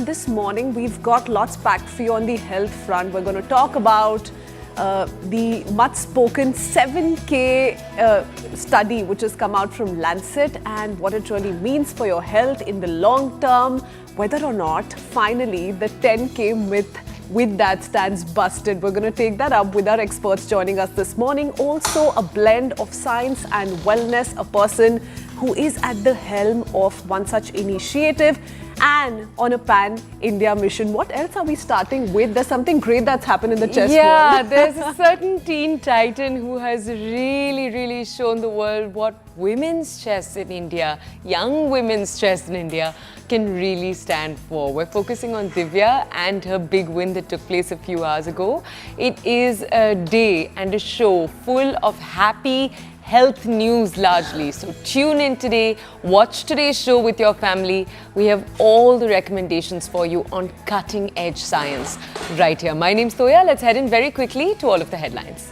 this morning we've got lots packed for you on the health front. We're going to talk about the much spoken 7K study which has come out from Lancet and what it really means for your health in the long term, whether or not finally the 10K myth with that stands busted. We're going to take that up with our experts joining us this morning. Also a blend of science and wellness, a person who is at the helm of one such initiative and on a pan-India mission. What else are we starting with? There's something great that's happened in the chess world. There's a certain teen titan who has really shown the world what women's chess in India, young women's chess in India, can really stand for. We're focusing on Divya and her big win that took place a few hours ago. It is a day and a show full of happy health news largely. So tune in today, watch today's show with your family. We have all the recommendations for you on cutting edge science right here. My name's Toya. Let's head in very quickly to all of the headlines.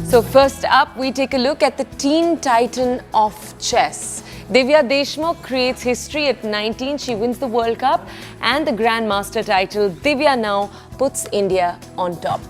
So first up, we take a look at the teen titan of chess. Divya Deshmukh creates history at 19. She wins the World Cup and the Grandmaster title. Divya now puts India on top.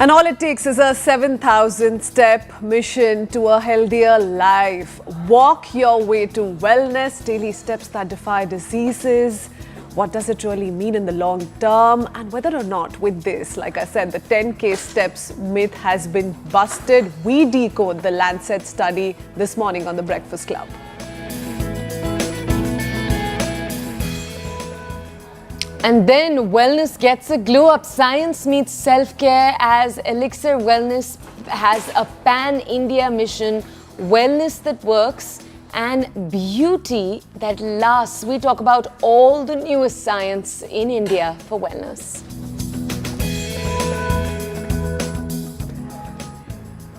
And all it takes is a 7,000-step mission to a healthier life. Walk your way to wellness, daily steps that defy diseases. What does it really mean in the long term? And whether or not with this, like I said, the 10K steps myth has been busted. We decode the Lancet study this morning on The Breakfast Club. And then wellness gets a glow up. Science meets self-care as Elixir Wellness has a pan-India mission, wellness that works and beauty that lasts. We talk about all the newest science in India for wellness.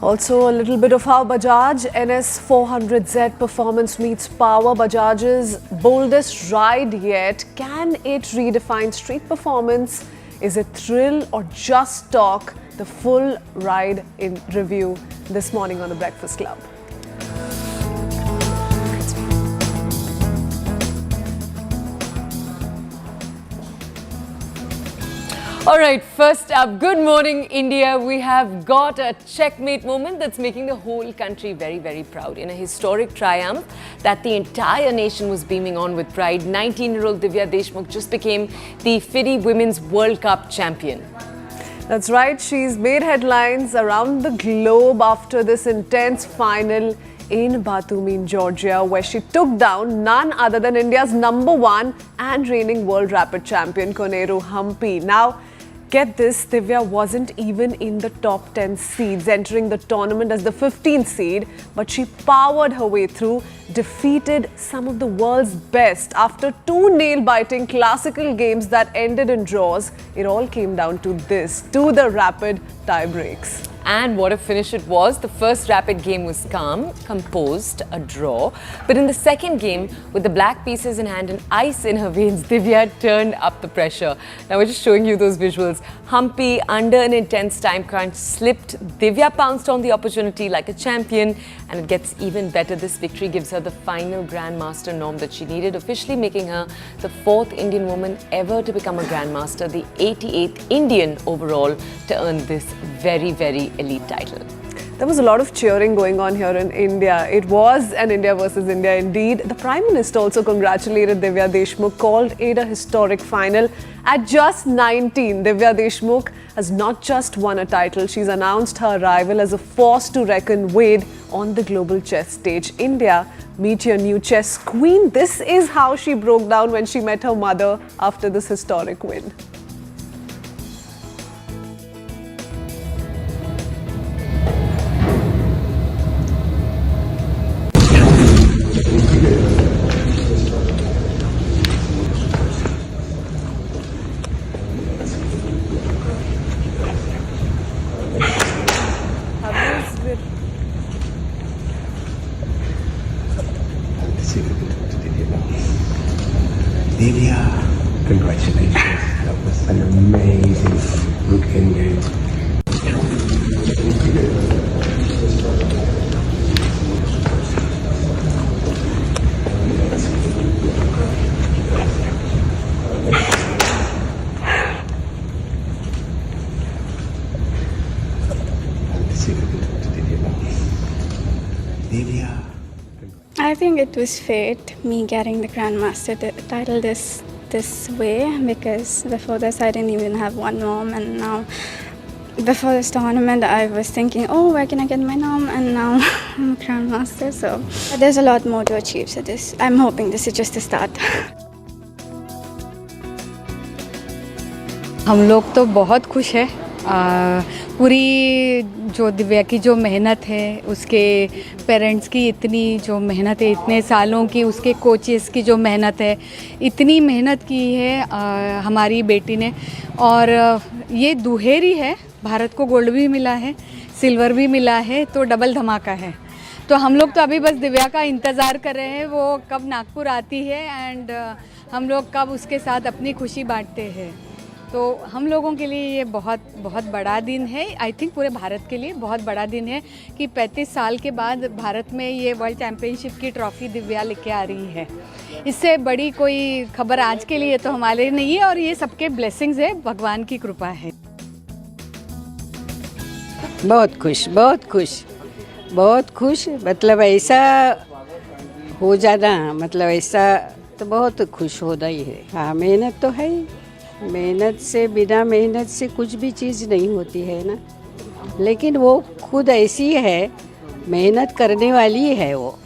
Also, a little bit of how Bajaj NS400Z performance meets power. Bajaj's boldest ride yet. Can it redefine street performance? Is it thrill or just talk? The full ride in review this morning on The Breakfast Club. All right, first up, good morning, India. We have got a checkmate moment that's making the whole country very proud. In a historic triumph that the entire nation was beaming on with pride, 19-year-old Divya Deshmukh just became the FIDE Women's World Cup champion. That's right, she's made headlines around the globe after this intense final in Batumi in Georgia, where she took down none other than India's #1 and reigning world rapid champion Koneru Hampi. Now, get this, Divya wasn't even in the top 10 seeds, entering the tournament as the 15th seed, but she powered her way through, defeated some of the world's best. After two nail-biting classical games that ended in draws, it all came down to this, to the rapid tie breaks. And what a finish it was. The first rapid game was calm, composed, a draw. But in the second game, with the black pieces in hand and ice in her veins, Divya turned up the pressure. Now we're just showing you those visuals. Hampi, under an intense time crunch, slipped. Divya pounced on the opportunity like a champion. And it gets even better. This victory gives her the final Grandmaster norm that she needed, officially making her the 4th Indian woman ever to become a Grandmaster, the 88th Indian overall to earn this very elite title. There was a lot of cheering going on here in India. It was an India versus India indeed. The Prime Minister also congratulated Divya Deshmukh, called it a historic final. At just 19, Divya Deshmukh has not just won a title, she's announced her arrival as a force to reckon with on the global chess stage. India, meet your new chess queen. This is how she broke down when she met her mother after this historic win. Divya, congratulations. That was an amazing looking game. Divya. I think it was fate, me getting the Grandmaster title this way, because before this I didn't even have one norm, and now before this tournament I was thinking, oh, where can I get my norm, and now I'm a Grandmaster, so there's a lot more to achieve, so I'm hoping this is just a start. हम लोग तो बहुत खुश हैं। पूरी जो दिव्या की जो मेहनत है, उसके पेरेंट्स की इतनी जो मेहनत है, इतने सालों की उसके कोचेस की जो मेहनत है, इतनी मेहनत की है हमारी बेटी ने। और ये दुहेरी है, भारत को गोल्ड भी मिला है, सिल्वर भी मिला है, तो डबल धमाका है। तो हम लोग तो अभी बस दिव्या का इंतज़ार कर रहे हैं, वो कब नागपुर आती है एंड हम लोग कब उसके साथ अपनी खुशी बांटते हैं। तो हम लोगों के लिए ये बहुत बहुत बड़ा दिन है। आई थिंक पूरे भारत के लिए बहुत बड़ा दिन है कि 35 साल के बाद भारत में ये वर्ल्ड चैम्पियनशिप की ट्रॉफ़ी दिव्या लेके आ रही है। इससे बड़ी कोई खबर आज के लिए तो हमारे लिए नहीं है, और ये सबके ब्लेसिंग्स है, भगवान की कृपा है। बहुत खुश, बहुत खुश, बहुत खुश। मतलब ऐसा हो जाना, मतलब ऐसा तो बहुत खुश होना ही है। हाँ, मेहनत तो है ही, मेहनत से, बिना मेहनत से कुछ भी चीज़ नहीं होती है ना। लेकिन वो खुद ऐसी है, मेहनत करने वाली है वो,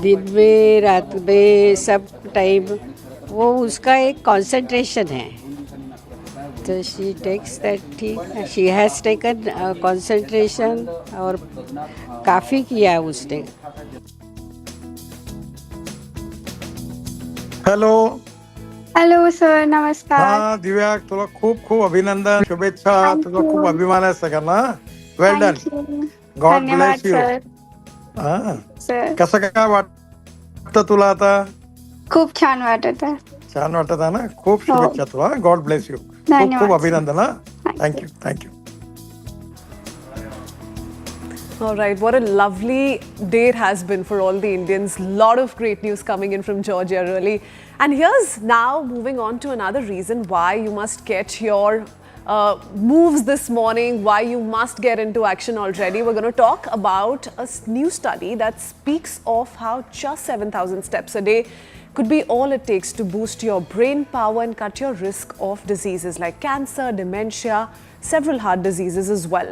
दिन में रात में सब टाइम, वो उसका एक कंसंट्रेशन है। तो शी टेक्स दैट, ठीक, शी हैज़ टेकन कंसंट्रेशन, और काफ़ी किया उसने। हॅलो हॅलो सर, नमस्कार. हा दिव्या, तुला खूप खूप अभिनंदन, शुभेच्छा. तुझा खूप अभिमान आहे सगळ्यांना. Well done, God bless you. हा, कसं काय वाटतं तुला आता? खूप छान वाटत आहे. छान वाटत आहे ना? खूप शुभेच्छा तुला. God bless you. खूप खूप अभिनंदन. हा, thank you, thank you. All right, what a lovely day it has been for all the Indians. Lot of great news coming in from Georgia, really. And here's now moving on to another reason why you must get your moves this morning, why you must get into action already. We're going to talk about a new study that speaks of how just 7,000 steps a day could be all it takes to boost your brain power and cut your risk of diseases like cancer, dementia, several heart diseases as well.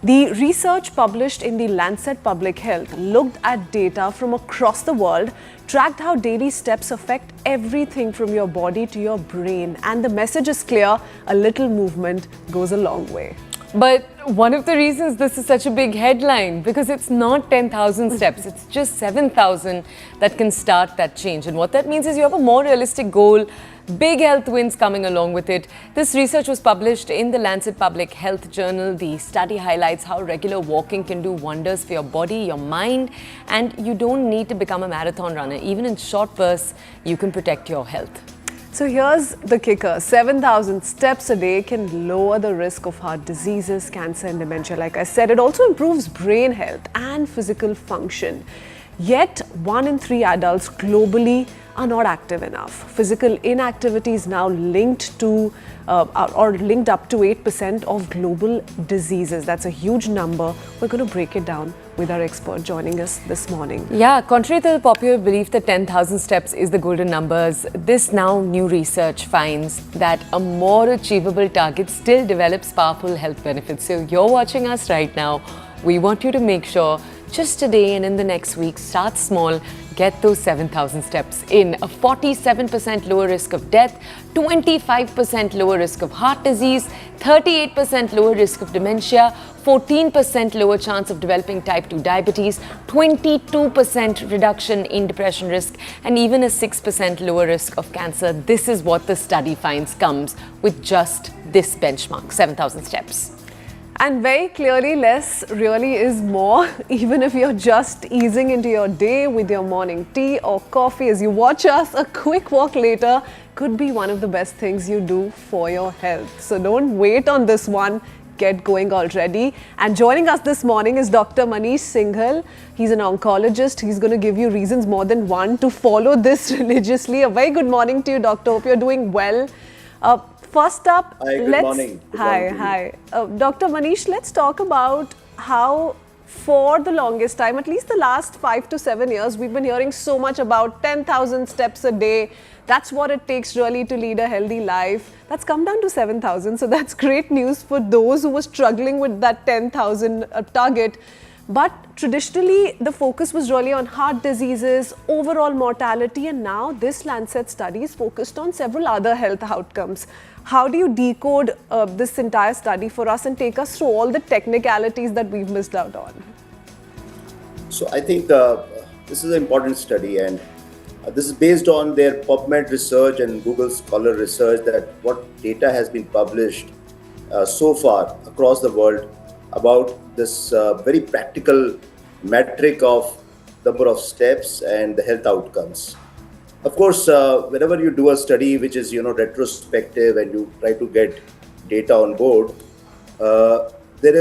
The research published in the Lancet Public Health looked at data from across the world, tracked how daily steps affect everything from your body to your brain. And the message is clear, a little movement goes a long way. But one of the reasons this is such a big headline, because it's not 10,000 steps, it's just 7,000 that can start that change. And what that means is you have a more realistic goal, big health wins coming along with it. This research was published in the Lancet Public Health Journal. The study highlights how regular walking can do wonders for your body, your mind, and you don't need to become a marathon runner. Even in short bursts, you can protect your health. So here's the kicker. 7,000 steps a day can lower the risk of heart diseases, cancer and dementia. Like I said, it also improves brain health and physical function. Yet, 1 in 3 adults globally are not active enough. Physical inactivity is now linked to or linked up to 8% of global diseases. That's a huge number. We're going to break it down with our expert joining us this morning. Yeah, contrary to the popular belief that 10,000 steps is the golden numbers, this now new research finds that a more achievable target still develops powerful health benefits. So you're watching us right now. We want you to make sure just today and in the next week, start small, get those 7,000 steps in. A 47% lower risk of death, 25% lower risk of heart disease, 38% lower risk of dementia, 14% lower chance of developing type 2 diabetes, 22% reduction in depression risk, and even a 6% lower risk of cancer. This is what the study finds comes with just this benchmark, 7,000 steps. And very clearly, less really is more. Even if you're just easing into your day with your morning tea or coffee as you watch us, a quick walk later could be one of the best things you do for your health. So don't wait on this one. Get going already. And joining us this morning is Dr. Manish Singhal. He's an oncologist. He's going to give you reasons more than one to follow this religiously. A very good morning to you, Doctor. Hope you're doing well. First up, hi, good morning. Hi. Dr. Manish, let's talk about how For the longest time, at least the last 5 to 7 years, we've been hearing so much about 10,000 steps a day. That's what it takes really to lead a healthy life. That's come down to 7,000. So that's great news for those who were struggling with that 10,000 target. But traditionally, the focus was really on heart diseases, overall mortality, and now this Lancet study is focused on several other health outcomes. How do you decode this entire study for us and take us through all the technicalities that we've missed out on? So I think this is an important study, and this is based on their PubMed research and Google Scholar research, that what data has been published so far across the world about this very practical metric of number of steps and the health outcomes. Of course, whenever you do a study which is retrospective and you try to get data on board, there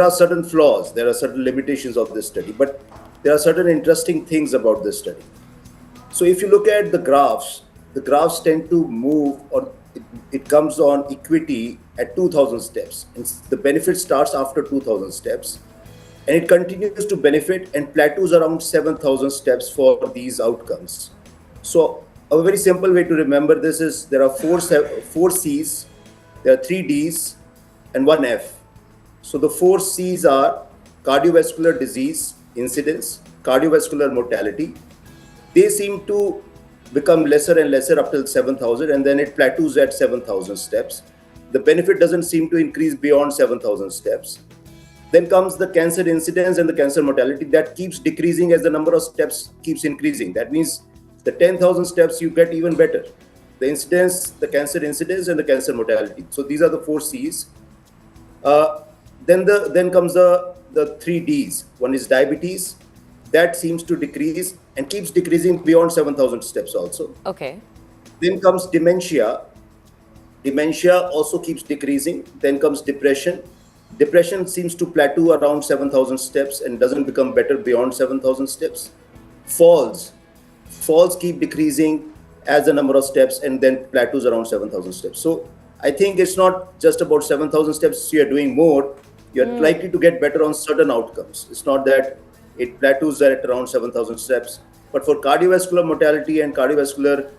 are certain flaws, there are certain limitations of this study, but there are certain interesting things about this study. So if you look at the graphs tend to move, or it comes on equity at 2,000 steps. And the benefit starts after 2,000 steps, and it continues to benefit and plateaus around 7,000 steps for these outcomes. So a very simple way to remember this is there are four C's, there are 3 D's, and 1 F. So the 4 C's are cardiovascular disease incidence, cardiovascular mortality. They seem to become lesser and lesser up till 7,000, and then it plateaus at 7,000 steps. The benefit doesn't seem to increase beyond 7,000 steps. Then comes the cancer incidence and the cancer mortality that keeps decreasing as the number of steps keeps increasing. That means the 10,000 steps you get even better. The incidence, the cancer incidence, and the cancer mortality. So these are the 4 C's. Then comes the 3 D's. One is diabetes. That seems to decrease and keeps decreasing beyond 7,000 steps also. Okay. Then comes dementia. Dementia also keeps decreasing. Then comes depression. Depression seems to plateau around 7,000 steps and doesn't become better beyond 7,000 steps. Falls keep decreasing as the number of steps and then plateaus around 7,000 steps. So I think it's not just about 7,000 steps you're doing more, you're likely to get better on certain outcomes. It's not that it plateaus at around 7,000 steps. But for cardiovascular mortality and cardiovascular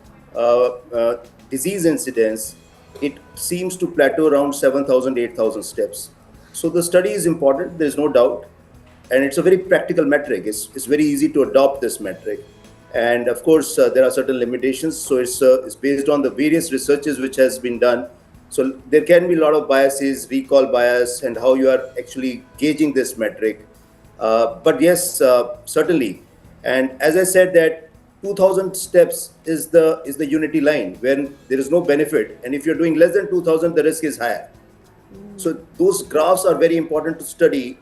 disease incidence, it seems to plateau around 7,000, 8,000 steps. So the study is important, there's no doubt. And it's a very practical metric. It's very easy to adopt this metric. And of course, there are certain limitations. So it's based on the various researches which has been done. So there can be a lot of biases, recall bias, and how you are actually gauging this metric. But yes, certainly. And as I said, that 2,000 steps is the unity line when there is no benefit. And if you're doing less than 2,000, the risk is higher. So those graphs are very important to study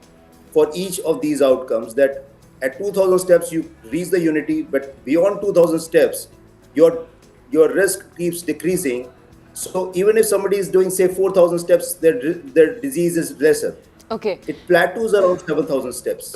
for each of these outcomes, that at 2,000 steps, you reach the unity, but beyond 2,000 steps, your risk keeps decreasing. So even if somebody is doing, say, 4,000 steps, their disease is lesser. Okay. It plateaus around 7,000 steps.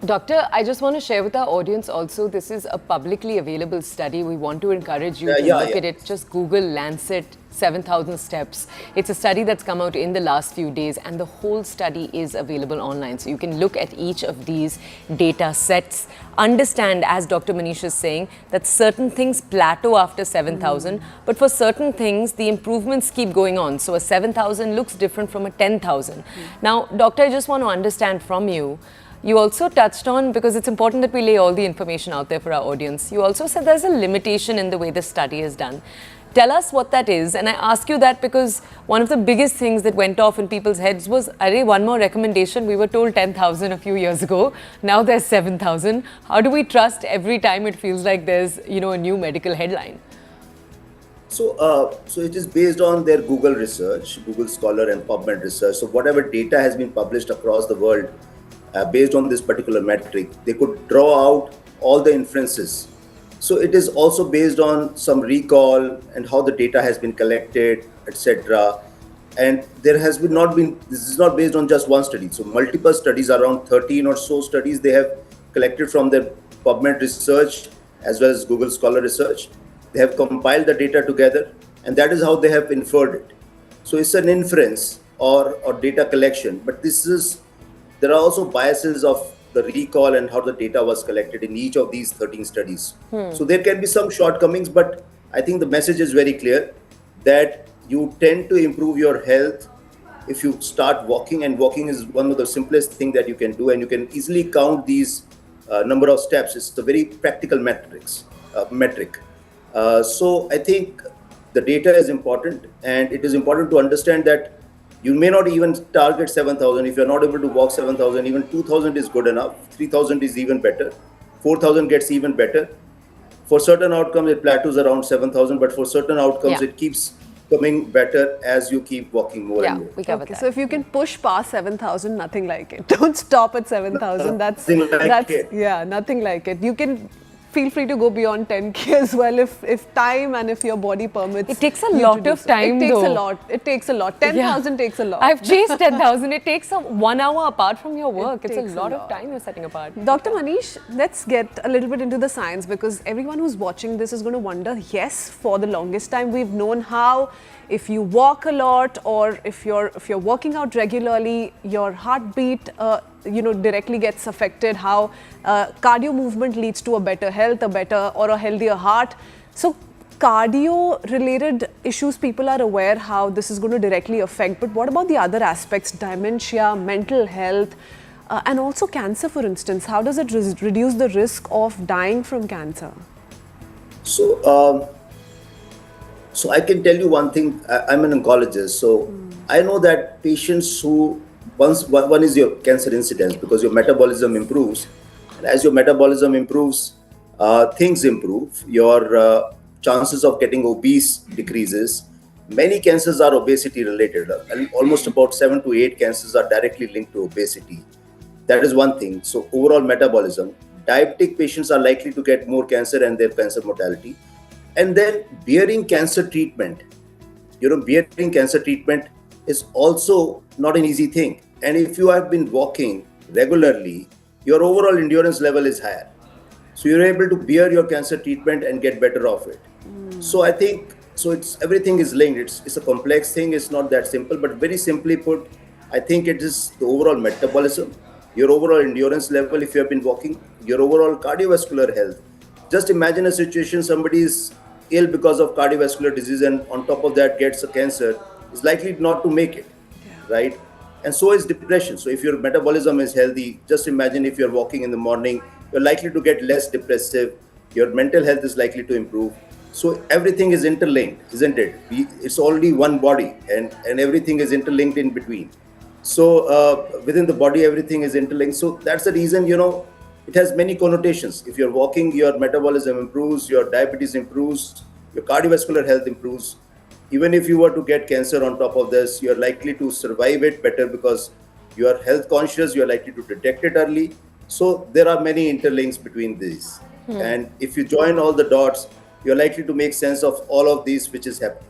Doctor, I just want to share with our audience also, this is a publicly available study. We want to encourage you to look at it. Just Google Lancet 7,000 steps. It's a study that's come out in the last few days, and the whole study is available online. So you can look at each of these data sets, understand, as Dr. Manish is saying, that certain things plateau after 7,000, but for certain things, the improvements keep going on. So a 7,000 looks different from a 10,000. Now, Doctor, I just want to understand from you, you also touched on, because it's important that we lay all the information out there for our audience, you also said there's a limitation in the way the study is done. Tell us what that is. And I ask you that because one of the biggest things that went off in people's heads was, array, one more recommendation. We were told 10,000 a few years ago. Now there's 7,000. How do we trust every time it feels like there's, a new medical headline? So it is based on their Google research, Google Scholar and PubMed research. So whatever data has been published across the world, based on this particular metric, they could draw out all the inferences. So it is also based on some recall and how the data has been collected, etc. And this is not based on just one study. So multiple studies, around 13 or so studies they have collected from their PubMed research as well as Google Scholar research. They have compiled the data together, and that is how they have inferred it. So it's an inference or data collection, but this is there are also biases of the recall and how the data was collected in each of these 13 studies. So there can be some shortcomings, but I think the message is very clear that you tend to improve your health if you start walking, and walking is one of the simplest thing that you can do, and you can easily count these number of steps. It's a very practical metric. So I think the data is important, and it is important to understand that you may not even target 7,000. If you're not able to walk 7,000, even 2,000 is good enough. 3,000 is even better. 4,000 gets even better. For certain outcomes, it plateaus around 7,000, but for certain outcomes, it keeps coming better as you keep walking more and more. We covered that. So if you can push past 7,000, nothing like it. Don't stop at 7,000. Nothing like it. Yeah, nothing like it. You can feel free to go beyond 10K as well if time and if your body permits. It takes a lot of time though. It takes a lot. 10,000 takes a lot. I've chased 10,000. It takes 1 hour apart from your work. It's a lot of time you're setting apart. Dr. Manish, let's get a little bit into the science, because everyone who's watching this is going to wonder, yes, for the longest time we've known how if you walk a lot or if you're working out regularly, your heartbeat directly gets affected, how cardio movement leads to a better health, a healthier heart. So cardio related issues, people are aware how this is going to directly affect, but what about the other aspects, dementia, mental health, and also cancer, for instance? How does it reduce the risk of dying from cancer? So I can tell you one thing. I'm an oncologist, so I know that patients who one is your cancer incidence, because your metabolism improves, and as your metabolism improves, things improve. Your chances of getting obese decreases. Many cancers are obesity related, and almost about 7 to 8 cancers are directly linked to obesity. That is one thing. So overall metabolism. Diabetic patients are likely to get more cancer and their cancer mortality. And then bearing cancer treatment. Bearing cancer treatment is also not an easy thing. And if you have been walking regularly, your overall endurance level is higher. So you're able to bear your cancer treatment and get better off it. So I think, everything is linked. It's a complex thing. It's not that simple, but very simply put, I think it is the overall metabolism, your overall endurance level if you have been walking, your overall cardiovascular health. Just imagine a situation, somebody is ill because of cardiovascular disease and on top of that gets a cancer, is likely not to make it, right? And so is depression. So if your metabolism is healthy, just imagine if you're walking in the morning, you're likely to get less depressive, your mental health is likely to improve. So everything is interlinked, isn't it? It's already one body and everything is interlinked in between. So within the body, everything is interlinked. So that's the reason, it has many connotations. If you're walking, your metabolism improves, your diabetes improves, your cardiovascular health improves. Even if you were to get cancer on top of this, you're likely to survive it better because you are health conscious, you're likely to detect it early. So there are many interlinks between these. And if you join all the dots, you're likely to make sense of all of these which is happening.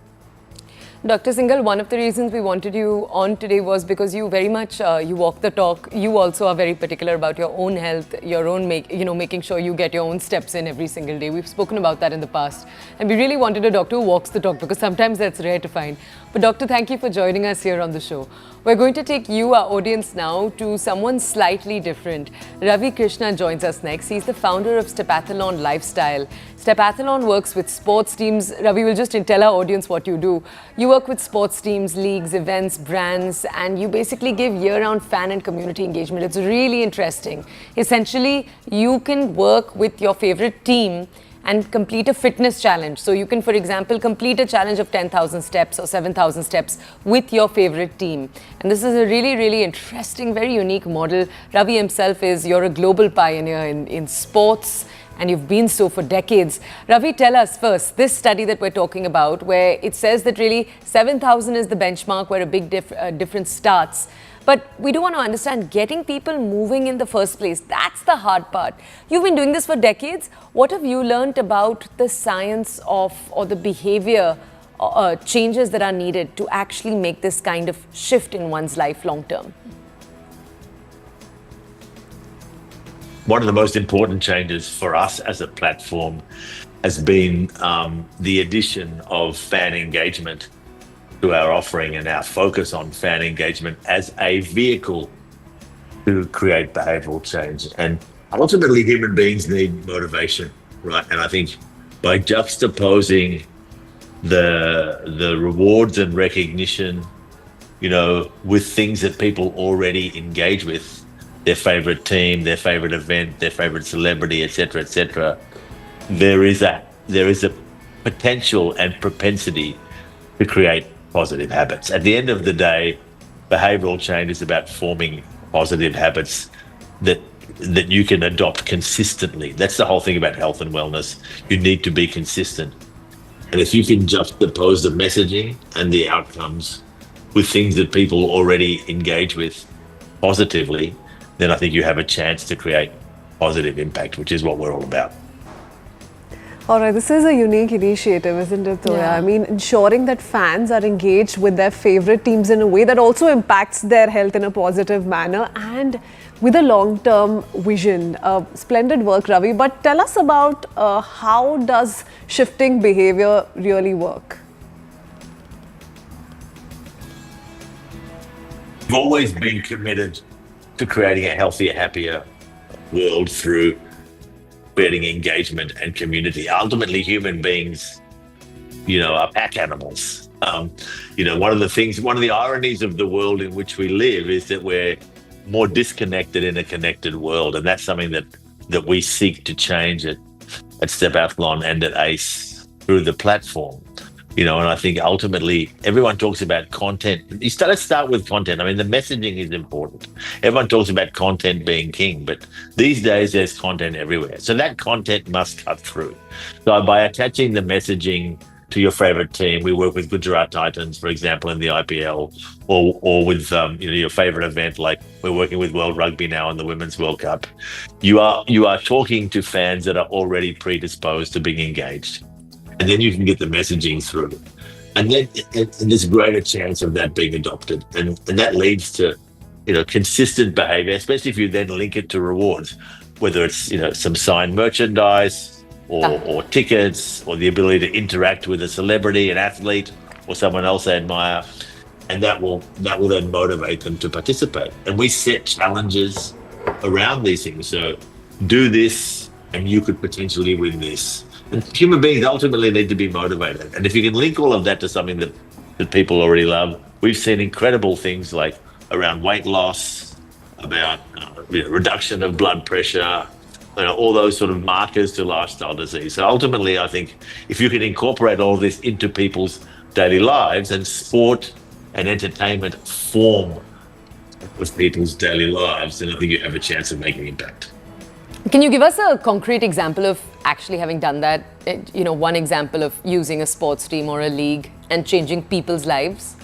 Dr. Singhal, one of the reasons we wanted you on today was because you very much, you walk the talk. You also are very particular about your own health, your own, making sure you get your own steps in every single day. We've spoken about that in the past. And we really wanted a doctor who walks the talk because sometimes that's rare to find. But doctor, thank you for joining us here on the show. We're going to take you, our audience, now to someone slightly different. Ravi Krishna joins us next. He's the founder of Stepathlon Lifestyle. Stepathlon works with sports teams. Ravi will just tell our audience what you do. You work with sports teams, leagues, events, brands, and you basically give year-round fan and community engagement. It's really interesting. Essentially, you can work with your favorite team and complete a fitness challenge. So you can, for example, complete a challenge of 10,000 steps or 7,000 steps with your favorite team. And this is a really, really interesting, very unique model. Ravi himself you're a global pioneer in sports, and you've been so for decades. Ravi, tell us first, this study that we're talking about, where it says that really 7,000 is the benchmark where a big difference starts. But we do want to understand getting people moving in the first place. That's the hard part. You've been doing this for decades. What have you learned about the science of or the behavior changes that are needed to actually make this kind of shift in one's life long term? One of the most important changes for us as a platform has been the addition of fan engagement to our offering and our focus on fan engagement as a vehicle to create behavioral change. And ultimately, human beings need motivation, right? And I think by juxtaposing the rewards and recognition, with things that people already engage with, their favorite team, their favorite event, their favorite celebrity, etc., there is a potential and propensity to create positive habits. At the end of the day, behavioral change is about forming positive habits that you can adopt consistently. That's the whole thing about health and wellness. You need to be consistent. And if you can juxtapose the messaging and the outcomes with things that people already engage with positively, then I think you have a chance to create positive impact, which is what we're all about. All right, this is a unique initiative, isn't it, Toya? Yeah. I mean, ensuring that fans are engaged with their favorite teams in a way that also impacts their health in a positive manner and with a long-term vision. Splendid work, Ravi. But tell us about how does shifting behavior really work? We've always been committed to creating a healthier, happier world through creating engagement and community. Ultimately, human beings, are pack animals. One of the ironies of the world in which we live is that we're more disconnected in a connected world. And that's something that we seek to change at Stepathlon and at ACE through the platform. And I think ultimately everyone talks about content. Let's start with content. I mean, the messaging is important. Everyone talks about content being king, but these days there's content everywhere. So that content must cut through. So by attaching the messaging to your favorite team, we work with Gujarat Titans, for example, in the IPL, or with your favorite event, like we're working with World Rugby now in the Women's World Cup. You are talking to fans that are already predisposed to being engaged. And then you can get the messaging through. And then there's a greater chance of that being adopted. And that leads to, consistent behavior, especially if you then link it to rewards, whether it's, some signed merchandise or tickets or the ability to interact with a celebrity, an athlete, or someone else they admire. And that will then motivate them to participate. And we set challenges around these things. So do this and you could potentially win this. And human beings ultimately need to be motivated. And if you can link all of that to something that people already love, we've seen incredible things like around weight loss, about reduction of blood pressure, all those sort of markers to lifestyle disease. So ultimately, I think if you can incorporate all this into people's daily lives, and sport and entertainment form with people's daily lives, then I think you have a chance of making impact. Can you give us a concrete example of actually having done that? One example of using a sports team or a league and changing people's lives?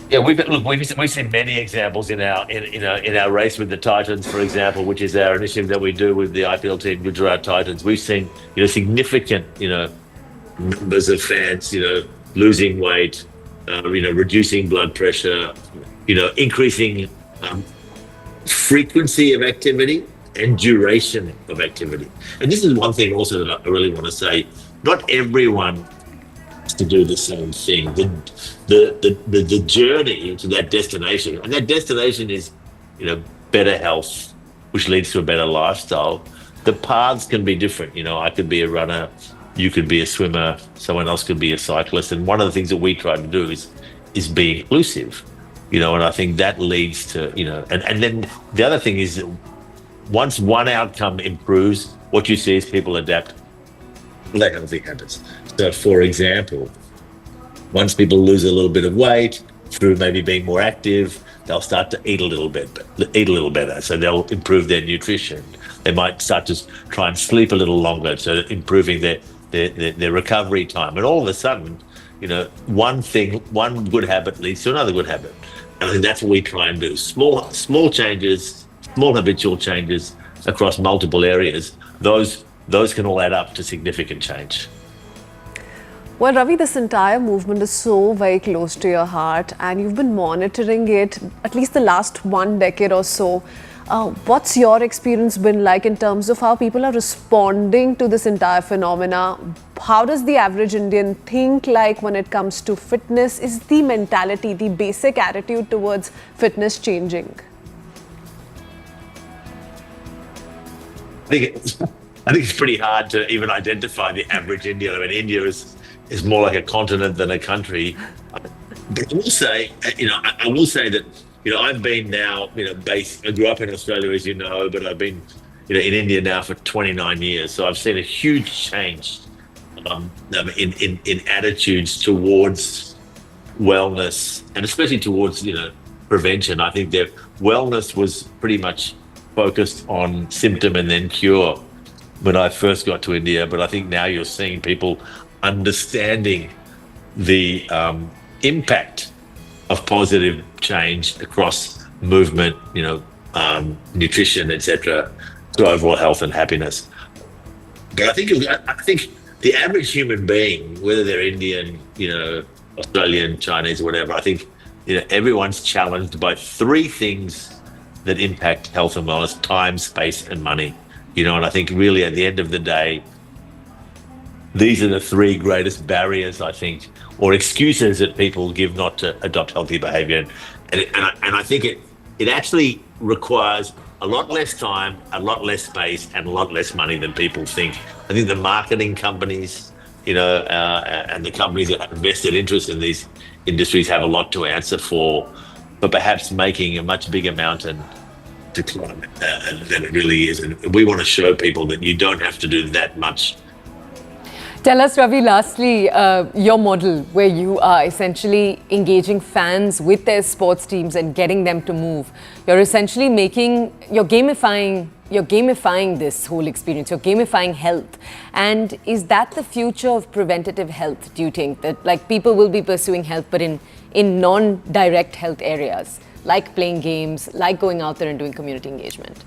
Yeah, we've seen many examples in our race with the Titans, for example, which is our initiative that we do with the IPL team, Gujarat Titans. We've seen significant numbers of fans losing weight, reducing blood pressure, increasing frequency of activity and duration of activity. And this is one thing also that I really want to say. Not everyone has to do the same thing. The journey to that destination, and that destination is, better health, which leads to a better lifestyle. The paths can be different. I could be a runner, you could be a swimmer, someone else could be a cyclist. And one of the things that we try to do is be inclusive. And I think that leads to, and then the other thing is that once one outcome improves, what you see is people adapt their healthy habits. So, for example, once people lose a little bit of weight through maybe being more active, they'll start to eat a little better. So they'll improve their nutrition. They might start to try and sleep a little longer, so improving their recovery time. And all of a sudden, one good habit leads to another good habit. And I think that's what we try and do. Small changes, small habitual changes across multiple areas. Those can all add up to significant change. Well, Ravi, this entire movement is so very close to your heart, and you've been monitoring it at least the last 1 decade or so. What's your experience been like in terms of how people are responding to this entire phenomena? how does the average Indian think like when it comes to fitness? Is the mentality, the basic attitude towards fitness changing? I think it's pretty hard to even identify the average Indian. I mean, India is more like a continent than a country. But I will say, I will say that, I've been now, I grew up in Australia, as you know, but I've been, in India now for 29 years. So I've seen a huge change in attitudes towards wellness, and especially towards, prevention. I think that wellness was pretty much focused on symptom and then cure when I first got to India. But I think now you're seeing people understanding the impact of positive change across movement, nutrition, etc., to overall health and happiness. But I think the average human being, whether they're Indian, Australian, Chinese, whatever, I think everyone's challenged by three things that impact health and wellness: time, space, and money. And I think really at the end of the day, these are the three greatest barriers, I think, or excuses that people give not to adopt healthy behavior. And I think it actually requires a lot less time, a lot less space, and a lot less money than people think. I think the marketing companies, and the companies that have vested interest in these industries have a lot to answer for perhaps making a much bigger mountain to climb than it really is. And we want to show people that you don't have to do that much. Tell us, Ravi, lastly, your model where you are essentially engaging fans with their sports teams and getting them to move. You're essentially you're gamifying this whole experience. You're gamifying health. And is that the future of preventative health, do you think? That people will be pursuing health, but in non-direct health areas, like playing games, like going out there and doing community engagement?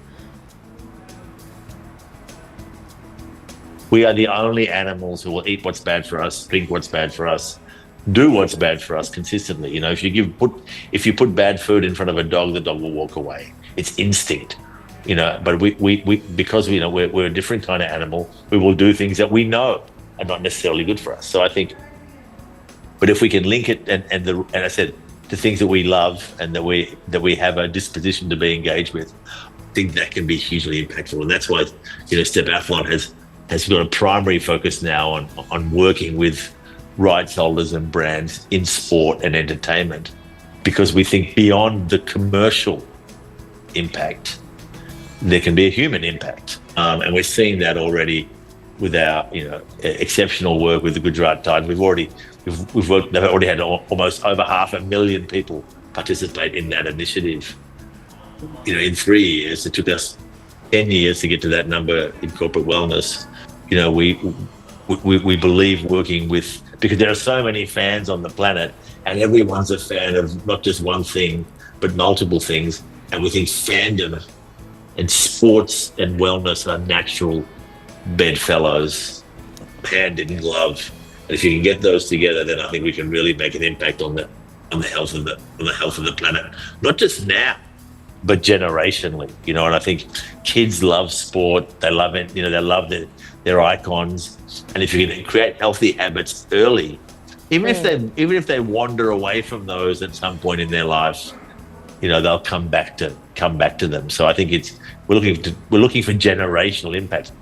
We are the only animals who will eat what's bad for us, drink what's bad for us, do what's bad for us consistently. If you put bad food in front of a dog, the dog will walk away. It's instinct, But we because we're a different kind of animal, we will do things that we know are not necessarily good for us. So I think, but if we can link it and I said, to things that we love and that we have a disposition to be engaged with, I think that can be hugely impactful. And that's why Step Athlon has got a primary focus now on working with rights holders and brands in sport and entertainment, because we think beyond the commercial impact, there can be a human impact. And we're seeing that already with our exceptional work with the Gujarat Titans. They've already had almost over 500,000 people participate in that initiative. In 3 years, it took us 10 years to get to that number in corporate wellness. We believe working with, because there are so many fans on the planet, and everyone's a fan of not just one thing, but multiple things. And we think fandom and sports and wellness are natural bedfellows, hand in glove. And if you can get those together, then I think we can really make an impact on the health of the planet, not just now, but generationally. And I think kids love sport. They love it. They love their icons. And if you can create healthy habits early, even if they wander away from those at some point in their lives, they'll come back to them. So I think we're looking for generational impact.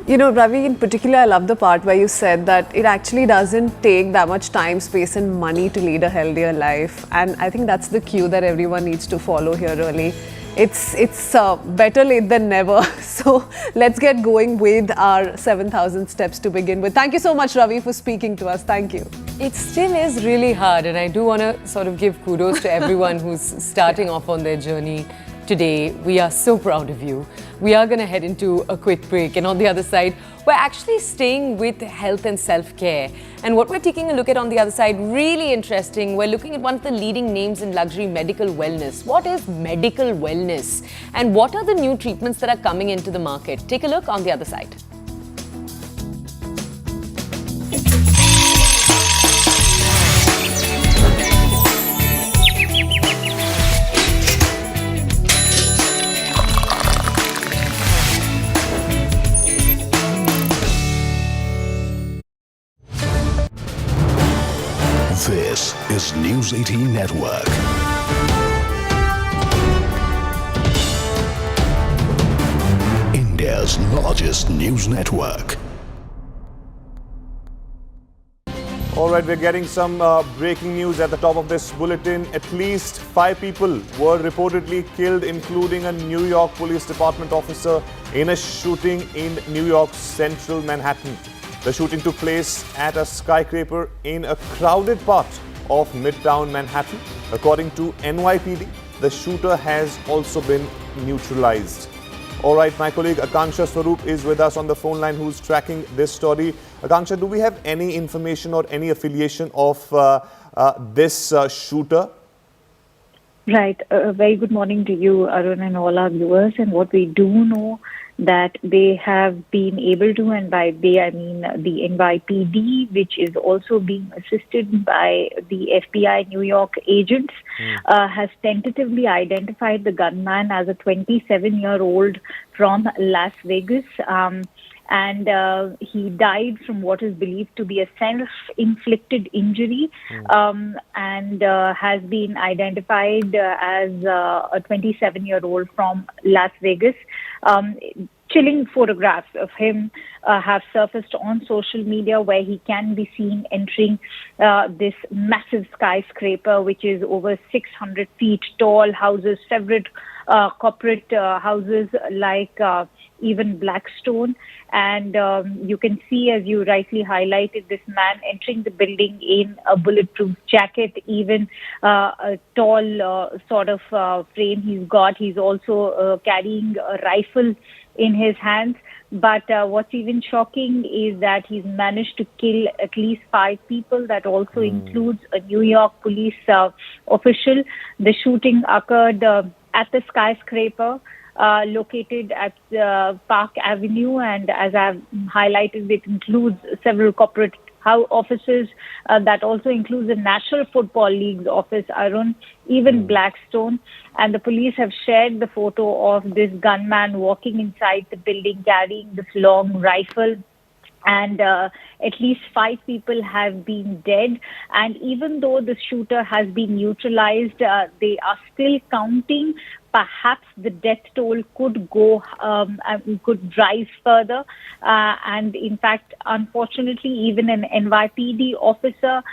Ravi, in particular, I love the part where you said that it actually doesn't take that much time, space and money to lead a healthier life. And I think that's the cue that everyone needs to follow here, really. It's better late than never. So let's get going with our 7,000 steps to begin with. Thank you so much, Ravi, for speaking to us. Thank you. It still is really hard, and I do want to sort of give kudos to everyone who's starting off on their journey today. We are so proud of you. We are going to head into a quick break, and on the other side, we're actually staying with health and self-care. And what we're taking a look at on the other side, really interesting, we're looking at one of the leading names in luxury, medical wellness. What is medical wellness? And what are the new treatments that are coming into the market? Take a look on the other side. India's largest news network. All right, we're getting some breaking news at the top of this bulletin. At least 5 people were reportedly killed, including a New York Police Department officer in a shooting in New York's central Manhattan. The shooting took place at a skyscraper in a crowded part of Midtown Manhattan. According to NYPD, the shooter has also been neutralized. All right, my colleague Akanksha Swaroop is with us on the phone line, who's tracking this story. Akanksha, do we have any information or any affiliation of this shooter? Right. Very good morning to you, Arun, and all our viewers. And what we do know that they have been able to, and by they I mean the NYPD, which is also being assisted by the FBI New York agents, has tentatively identified the gunman as a 27-year-old from Las Vegas. And he died from what is believed to be a self-inflicted injury, and has been identified as a 27-year-old from Las Vegas. Chilling photographs of him have surfaced on social media, where he can be seen entering this massive skyscraper, which is over 600 feet tall, houses several corporate houses like even Blackstone. And you can see, as you rightly highlighted, this man entering the building in a bulletproof jacket, even a tall sort of frame he's got. He's also carrying a rifle in his hands. But what's even shocking is that he's managed to kill at least 5 people. That also includes a New York police official. The shooting occurred at the skyscraper located at Park Avenue, and as I've highlighted, it includes several corporate offices. That also includes the National Football League's office, Arun, even Blackstone. And the police have shared the photo of this gunman walking inside the building carrying this long rifle. And at least 5 people have been dead. And even though the shooter has been neutralized, they are still counting. Perhaps the death toll could go, could rise further. And in fact, unfortunately, even an NYPD officer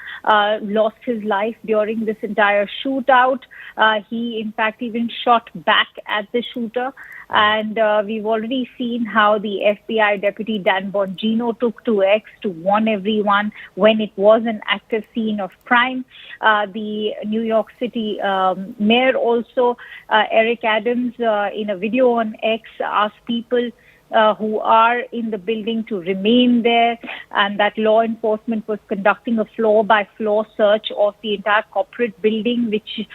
lost his life during this entire shootout. He, in fact, even shot back at the shooter. And we've already seen how the FBI Deputy Dan Bongino took to X to warn everyone when it was an active scene of crime. The New York City mayor also, Eric Adams, in a video on X, asked people who are in the building to remain there, and that law enforcement was conducting a floor-by-floor search of the entire corporate building, which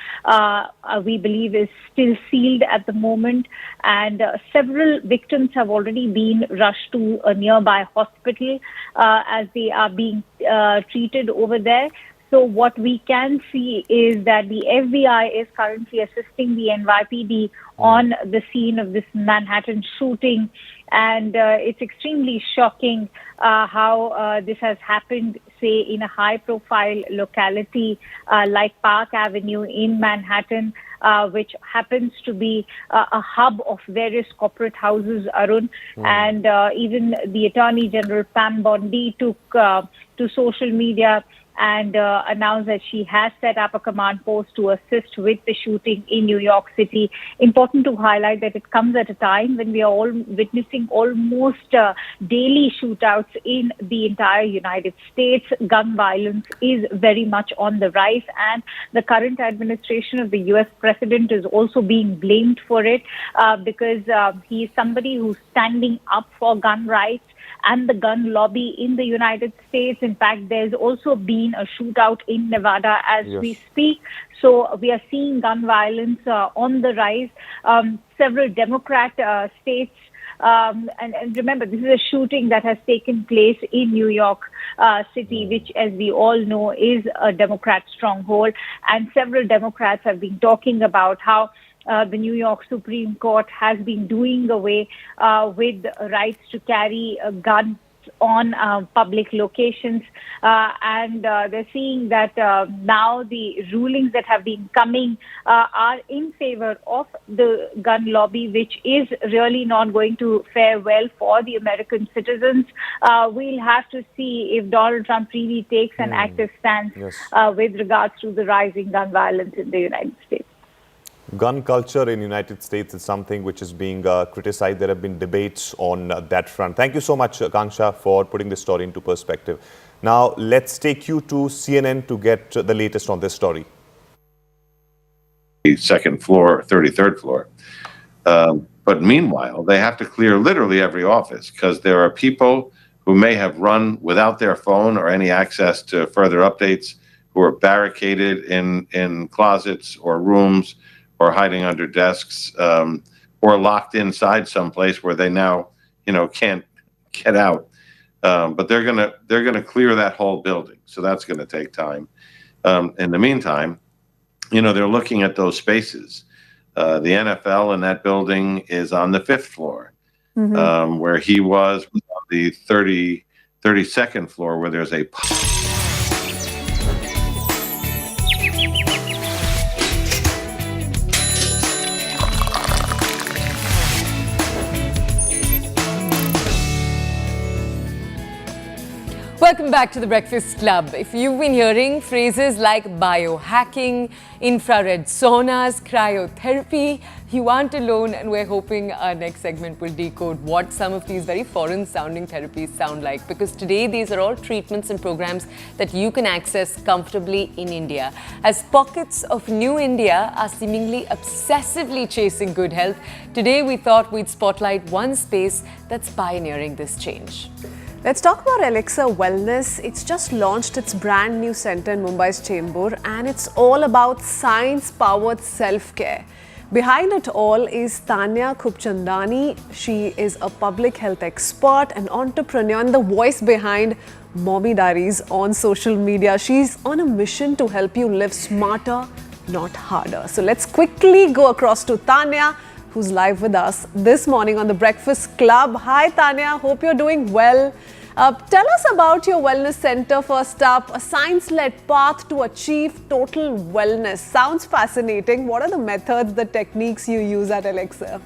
we believe is still sealed at the moment. And several victims have already been rushed to a nearby hospital as they are being treated over there. So what we can see is that the FBI is currently assisting the NYPD on the scene of this Manhattan shooting. And it's extremely shocking how this has happened, say, in a high-profile locality like Park Avenue in Manhattan, which happens to be a hub of various corporate houses, Arun. And even the Attorney General, Pam Bondi, took to social media and announced that she has set up a command post to assist with the shooting in New York City. Important to highlight that it comes at a time when we are all witnessing almost daily shootouts in the entire United States. Gun violence is very much on the rise, and the current administration of the U.S. president is also being blamed for it because he is somebody who's standing up for gun rights and the gun lobby in the United States. In fact, there's also been a shootout in Nevada as we speak. So we are seeing gun violence on the rise. Several Democrat states, and remember, this is a shooting that has taken place in New York City, which, as we all know, is a Democrat stronghold. And several Democrats have been talking about how the New York Supreme Court has been doing away with rights to carry guns on public locations. And they're seeing that now the rulings that have been coming are in favor of the gun lobby, which is really not going to fare well for the American citizens. We'll have to see if Donald Trump really takes an active stance with regards to the rising gun violence in the United States. Gun culture in United States is something which is being criticized. There have been debates on that front. Thank you so much, Kanksha, for putting this story into perspective. Now, let's take you to CNN to get the latest on this story. The second floor, 33rd floor. But meanwhile, they have to clear literally every office because there are people who may have run without their phone or any access to further updates, who are barricaded in closets or rooms, or hiding under desks, or locked inside someplace where they now, can't get out. But they're gonna clear that whole building, so that's gonna take time. In the meantime, they're looking at those spaces. The NFL in that building is on the 5th floor, where he was on the 32nd floor, where there's a Welcome back to the Breakfast Club. If you've been hearing phrases like biohacking, infrared saunas, cryotherapy, you aren't alone, and we're hoping our next segment will decode what some of these very foreign sounding therapies sound like, because today these are all treatments and programs that you can access comfortably in India. As pockets of new India are seemingly obsessively chasing good health, today we thought we'd spotlight one space that's pioneering this change. Let's talk about Elixir Wellness. It's just launched its brand new center in Mumbai's Chembur, and it's all about science-powered self-care. Behind it all is Tanya Khubchandani. She is a public health expert, an entrepreneur, and the voice behind Mommy Diaries on social media. She's on a mission to help you live smarter, not harder. So let's quickly go across to Tanya, who's live with us this morning on the Breakfast Club. Hi Tanya, hope you're doing well. Tell us about your wellness center first up, a science-led path to achieve total wellness. Sounds fascinating. What are the methods, the techniques you use at Elixir?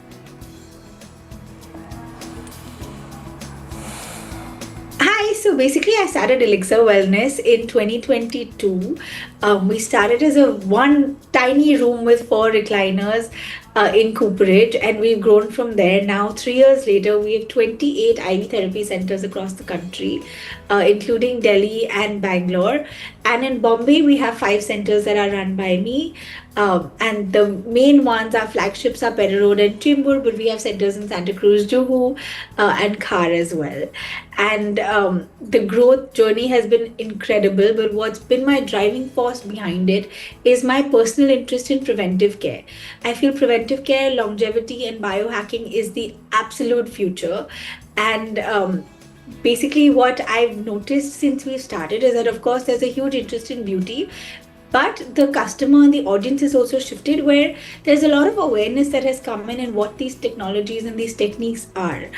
Hi, so basically I started Elixir Wellness in 2022. We started as a one tiny room with 4 recliners in Cooperage, and we've grown from there. Now 3 years later, we have 28 IV therapy centers across the country, including Delhi and Bangalore. And in Bombay, we have 5 centers that are run by me. And the main ones, our flagships are Pere Road and Chembur, but we have centers in Santa Cruz, Juhu, and Khar as well. And the growth journey has been incredible, but what's been my driving force behind it is my personal interest in preventive care. I feel preventive care, longevity, and biohacking is the absolute future. And basically what I've noticed since we've started is that, of course, there's a huge interest in beauty, but the customer and the audience has also shifted, where there's a lot of awareness that has come in and what these technologies and these techniques are.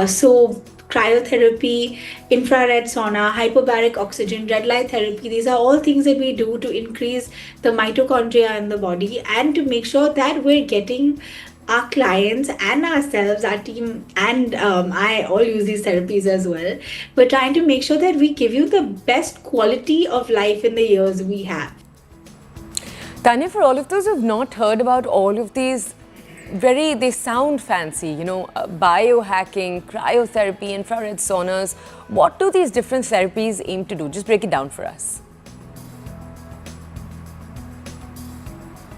So cryotherapy, infrared sauna, hyperbaric oxygen, red light therapy, these are all things that we do to increase the mitochondria in the body and to make sure that we're getting our clients and ourselves, our team, and I all use these therapies as well. We're trying to make sure that we give you the best quality of life in the years we have. Tanya, for all of those who've not heard about all of these, they sound fancy, biohacking, cryotherapy, infrared saunas. What do these different therapies aim to do? Just break it down for us.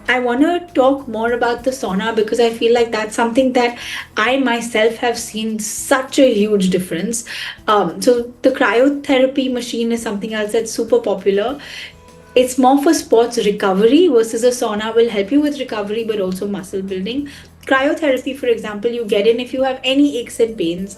I want to talk more about the sauna because I feel like that's something that I myself have seen such a huge difference. So the cryotherapy machine is something else that's super popular. It's more for sports recovery versus a sauna will help you with recovery but also muscle building. Cryotherapy, for example, you get in if you have any aches and pains.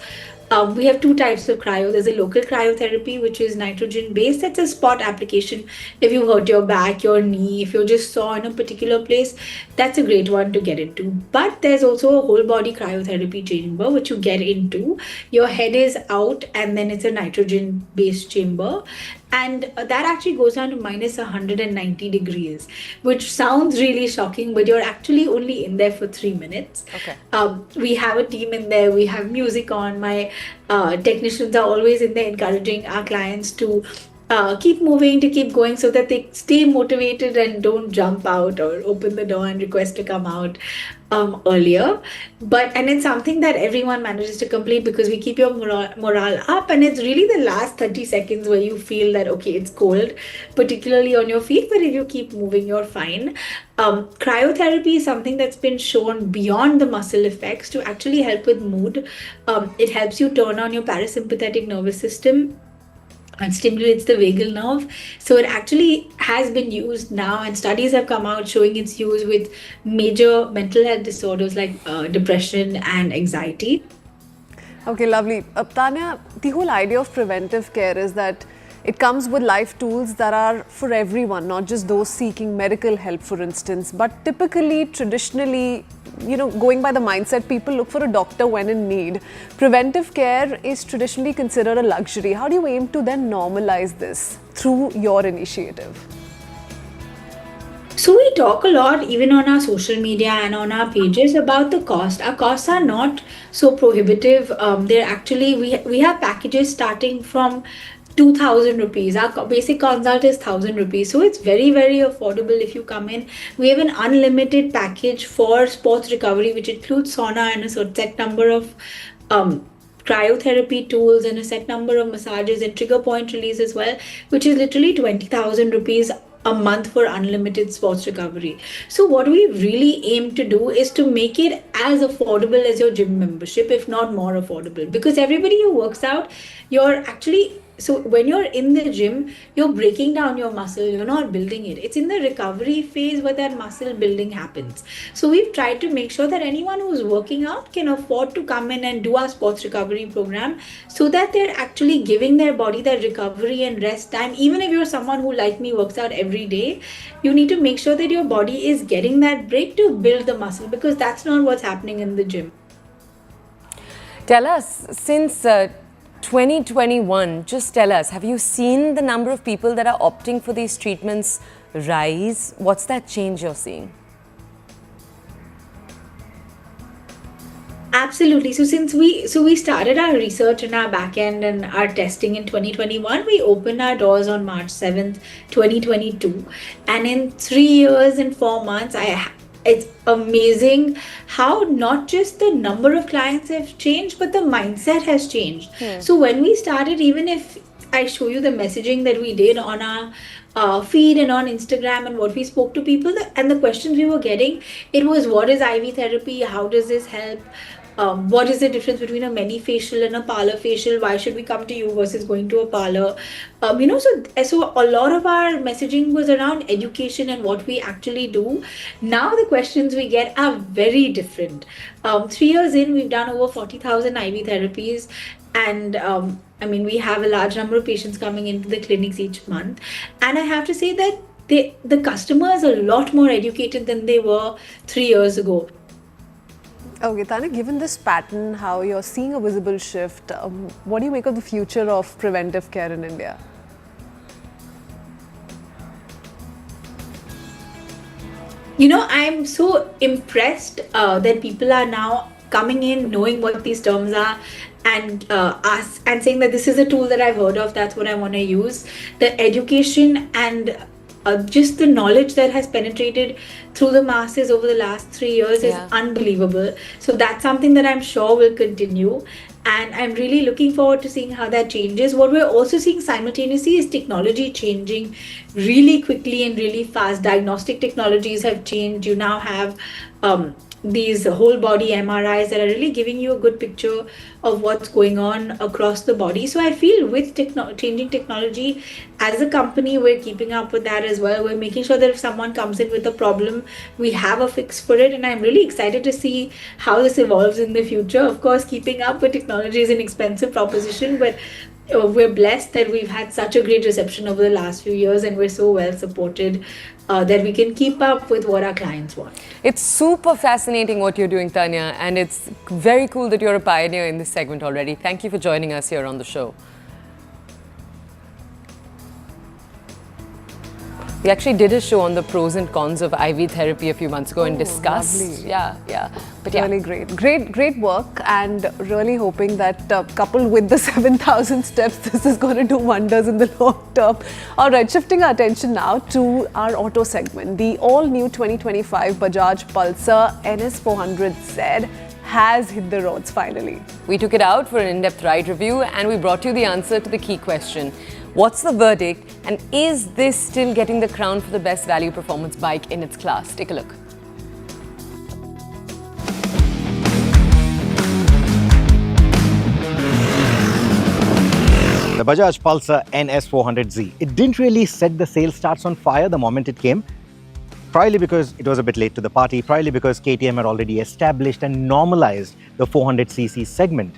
We have two types of cryo. There's a local cryotherapy, which is nitrogen based. That's a spot application. If you hurt your back, your knee, if you're just sore in a particular place, that's a great one to get into. But there's also a whole body cryotherapy chamber, which you get into. Your head is out, and then it's a nitrogen based chamber. And that actually goes down to minus 190 degrees, which sounds really shocking, but you're actually only in there for 3 minutes. Okay. We have a team in there, we have music on. My technicians are always in there encouraging our clients to keep moving, to keep going, so that they stay motivated and don't jump out or open the door and request to come out earlier. And it's something that everyone manages to complete because we keep your morale up, and it's really the last 30 seconds where you feel that, okay, it's cold, particularly on your feet, but if you keep moving, you're fine. Cryotherapy is something that's been shown beyond the muscle effects to actually help with mood. It helps you turn on your parasympathetic nervous system and stimulates the vagal nerve. So it actually has been used now, and studies have come out showing its use with major mental health disorders like depression and anxiety. Okay, lovely. Tanya, the whole idea of preventive care is that it comes with life tools that are for everyone, not just those seeking medical help, for instance. But typically, traditionally, going by the mindset, people look for a doctor when in need. Preventive care is traditionally considered a luxury. How do you aim to then normalize this through your initiative? So we talk a lot, even on our social media and on our pages, about the cost. Our costs are not so prohibitive. They're actually, we have packages starting from 2,000 rupees. Our basic consult is 1,000 rupees. So it's very, very affordable if you come in. We have an unlimited package for sports recovery, which includes sauna and a set number of cryotherapy tools and a set number of massages and trigger point release as well, which is literally 20,000 rupees a month for unlimited sports recovery. So what we really aim to do is to make it as affordable as your gym membership, if not more affordable, because everybody who works out, you're actually, so when you're in the gym, you're breaking down your muscle, you're not building it. It's in the recovery phase where that muscle building happens. So we've tried to make sure that anyone who's working out can afford to come in and do our sports recovery program, so that they're actually giving their body that recovery and rest time. Even if you're someone who, like me, works out every day, you need to make sure that your body is getting that break to build the muscle, because that's not what's happening in the gym. Tell us, since 2021, just tell us, have you seen the number of people that are opting for these treatments rise? What's that change you're seeing? Absolutely. So since we started our research and our back end and our testing in 2021, we opened our doors on March 7th, 2022. And in 3 years and 4 months, it's amazing how not just the number of clients have changed, but the mindset has changed. So when we started, even if I show you the messaging that we did on our feed and on Instagram and what we spoke to people, and the questions we were getting, it was, what is IV therapy? How does this help? What is the difference between a mani facial and a parlor facial? Why should we come to you versus going to a parlor? So a lot of our messaging was around education and what we actually do. Now the questions we get are very different. 3 years in, we've done over 40,000 IV therapies, and we have a large number of patients coming into the clinics each month. And I have to say that the customers are a lot more educated than they were 3 years ago. Okay, Tanya, given this pattern, how you're seeing a visible shift, what do you make of the future of preventive care in India? I'm so impressed that people are now coming in, knowing what these terms are, and saying that this is a tool that I've heard of, that's what I want to use. The education and just the knowledge that has penetrated through the masses over the last 3 years is unbelievable. So that's something that I'm sure will continue. And I'm really looking forward to seeing how that changes. What we're also seeing simultaneously is technology changing really quickly and really fast. Diagnostic technologies have changed. You now have these whole body MRIs that are really giving you a good picture of what's going on across the body. So I feel with changing technology, as a company, we're keeping up with that as well. We're making sure that if someone comes in with a problem, we have a fix for it. And I'm really excited to see how this evolves in the future. Of course, keeping up with technology is an expensive proposition, but we're blessed that we've had such a great reception over the last few years, and we're so well supported that we can keep up with what our clients want. It's super fascinating what you're doing, Tanya, and it's very cool that you're a pioneer in this segment already. Thank you for joining us here on the show. We actually did a show on the pros and cons of IV therapy a few months ago and discussed. Lovely. Yeah. But yeah. Really great work, and really hoping that coupled with the 7,000 steps, this is going to do wonders in the long term. All right, shifting our attention now to our auto segment. The all-new 2025 Bajaj Pulsar NS400Z has hit the roads finally. We took it out for an in-depth ride review, and we brought you the answer to the key question. What's the verdict, and is this still getting the crown for the best value performance bike in its class? Take a look. The Bajaj Pulsar NS400Z. It didn't really set the sales starts on fire the moment it came. Probably because it was a bit late to the party, probably because KTM had already established and normalized the 400cc segment.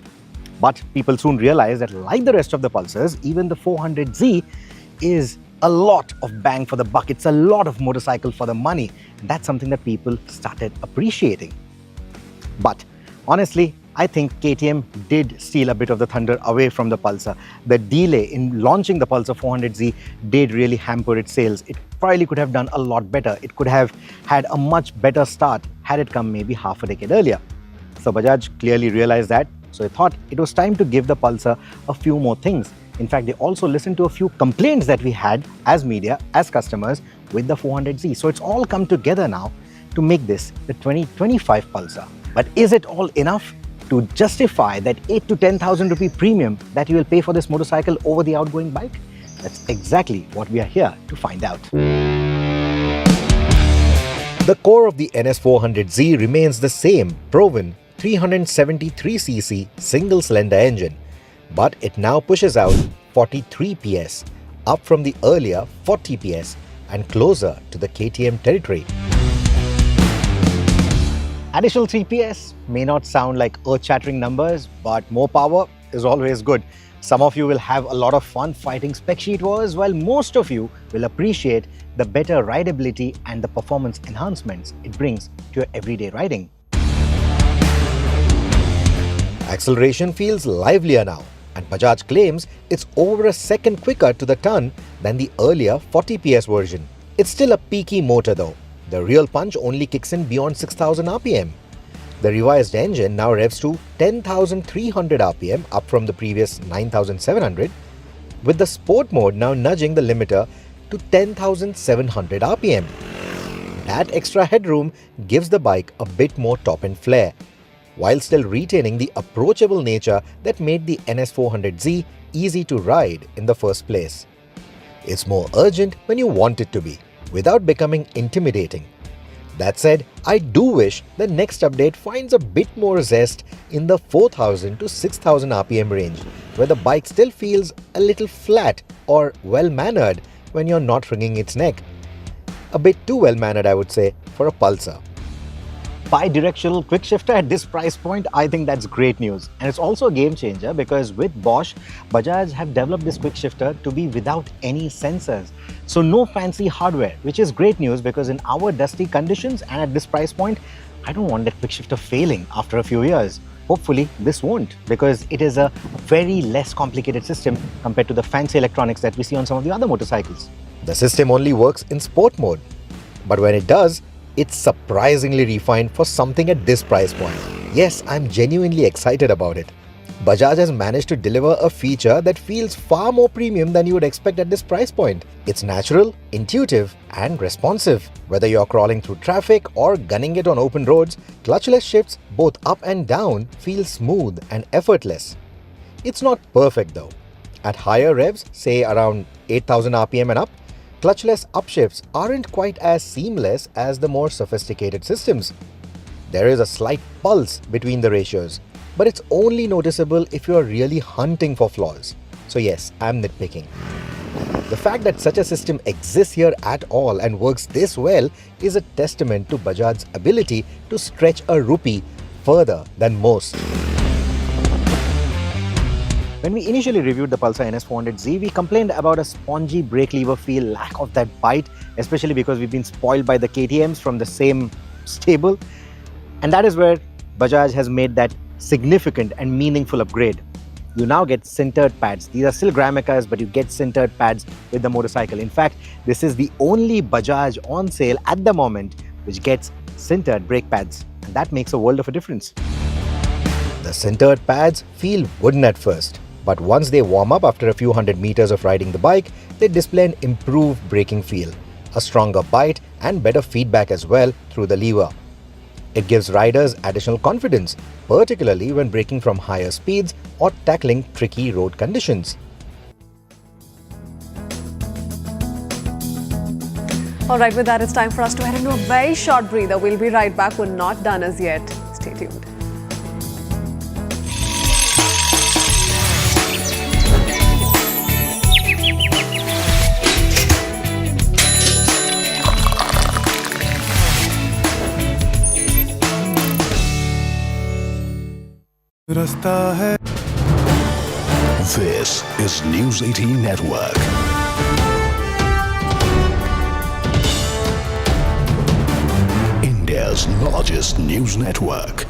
But people soon realized that like the rest of the Pulsars, even the 400Z is a lot of bang for the buck. It's a lot of motorcycle for the money. And that's something that people started appreciating. But honestly, I think KTM did steal a bit of the thunder away from the Pulsar. The delay in launching the Pulsar 400Z did really hamper its sales. It probably could have done a lot better. It could have had a much better start had it come maybe half a decade earlier. So Bajaj clearly realized that. So they thought it was time to give the Pulsar a few more things. In fact, they also listened to a few complaints that we had as media, as customers with the 400Z. So it's all come together now to make this the 2025 Pulsar. But is it all enough to justify that 8 to 10,000 rupee premium that you will pay for this motorcycle over the outgoing bike? That's exactly what we are here to find out. The core of the NS400Z remains the same, proven 373cc single-cylinder engine, but it now pushes out 43 PS, up from the earlier 40 PS and closer to the KTM territory. Additional 3 PS may not sound like earth-shattering numbers, but more power is always good. Some of you will have a lot of fun fighting spec sheet wars, while most of you will appreciate the better rideability and the performance enhancements it brings to your everyday riding. Acceleration feels livelier now, and Bajaj claims it's over a second quicker to the ton than the earlier 40 PS version. It's still a peaky motor though. The real punch only kicks in beyond 6,000 RPM. The revised engine now revs to 10,300 RPM, up from the previous 9,700, with the sport mode now nudging the limiter to 10,700 RPM. That extra headroom gives the bike a bit more top-end flair, while still retaining the approachable nature that made the NS400Z easy to ride in the first place. It's more urgent when you want it to be, without becoming intimidating. That said, I do wish the next update finds a bit more zest in the 4,000 to 6,000 RPM range, where the bike still feels a little flat or well-mannered when you're not wringing its neck. A bit too well-mannered, I would say, for a Pulsar. Bi-directional quick shifter at this price point, I think that's great news. And it's also a game changer because with Bosch, Bajaj have developed this quick shifter to be without any sensors. So no fancy hardware, which is great news because in our dusty conditions and at this price point, I don't want that quick shifter failing after a few years. Hopefully this won't, because it is a very less complicated system compared to the fancy electronics that we see on some of the other motorcycles. The system only works in sport mode, but when it does, it's surprisingly refined for something at this price point. Yes, I'm genuinely excited about it. Bajaj has managed to deliver a feature that feels far more premium than you would expect at this price point. It's natural, intuitive, and responsive. Whether you're crawling through traffic or gunning it on open roads, clutchless shifts both up and down feel smooth and effortless. It's not perfect though. At higher revs, say around 8,000 RPM and up, clutchless upshifts aren't quite as seamless as the more sophisticated systems. There is a slight pulse between the ratios, but it's only noticeable if you are really hunting for flaws. So yes, I'm nitpicking. The fact that such a system exists here at all and works this well is a testament to Bajaj's ability to stretch a rupee further than most. When we initially reviewed the Pulsar NS400Z, we complained about a spongy brake lever feel, lack of that bite, especially because we've been spoiled by the KTMs from the same stable. And that is where Bajaj has made that significant and meaningful upgrade. You now get sintered pads. These are still Gramicas, but you get sintered pads with the motorcycle. In fact, this is the only Bajaj on sale at the moment which gets sintered brake pads. And that makes a world of a difference. The sintered pads feel wooden at first, but once they warm up after a few hundred meters of riding the bike, they display an improved braking feel, a stronger bite and better feedback as well through the lever. It gives riders additional confidence, particularly when braking from higher speeds or tackling tricky road conditions. All right, with that, it's time for us to head into a very short breather. We'll be right back. We're not done as yet. Stay tuned. This is News 18 Network. India's largest news network.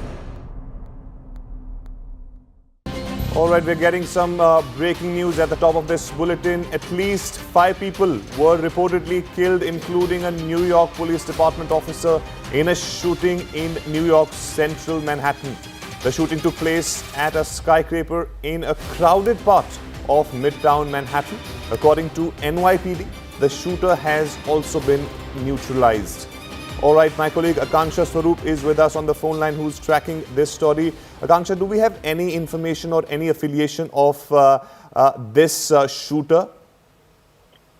All right, we're getting some breaking news at the top of this bulletin. At least 5 people were reportedly killed, including a New York Police Department officer in a shooting in New York's central Manhattan. The shooting took place at a skyscraper in a crowded part of Midtown Manhattan. According to NYPD, the shooter has also been neutralized. All right, my colleague Akanksha Swaroop is with us on the phone line, who's tracking this story. Akanksha, do we have any information or any affiliation of this shooter?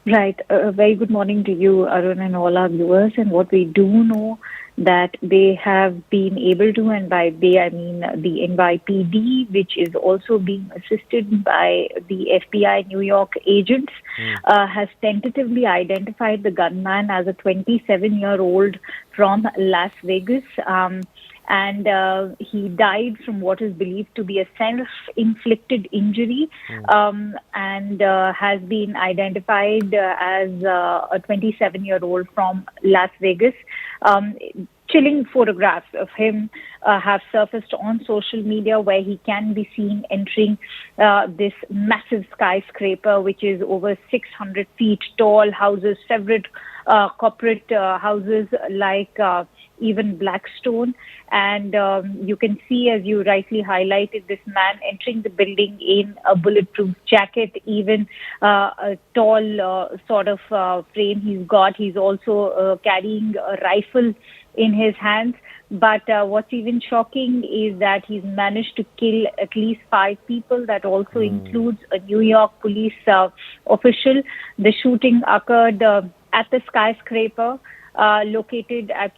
Right. A very good morning to you, Arun, and all our viewers. And what we do know that they have been able to, and by they I mean the NYPD, which is also being assisted by the FBI New York agents, has tentatively identified the gunman as a 27-year-old from Las Vegas. And he died from what is believed to be a self-inflicted injury, and has been identified as a 27-year-old from Las Vegas. Chilling photographs of him have surfaced on social media, where he can be seen entering this massive skyscraper, which is over 600 feet tall, houses several corporate houses like even Blackstone. And you can see, as you rightly highlighted, this man entering the building in a bulletproof jacket, even a tall sort of frame he's got. He's also carrying a rifle in his hands. But what's even shocking is that he's managed to kill at least 5 people. That also includes a New York police official. The shooting occurred at the skyscraper located at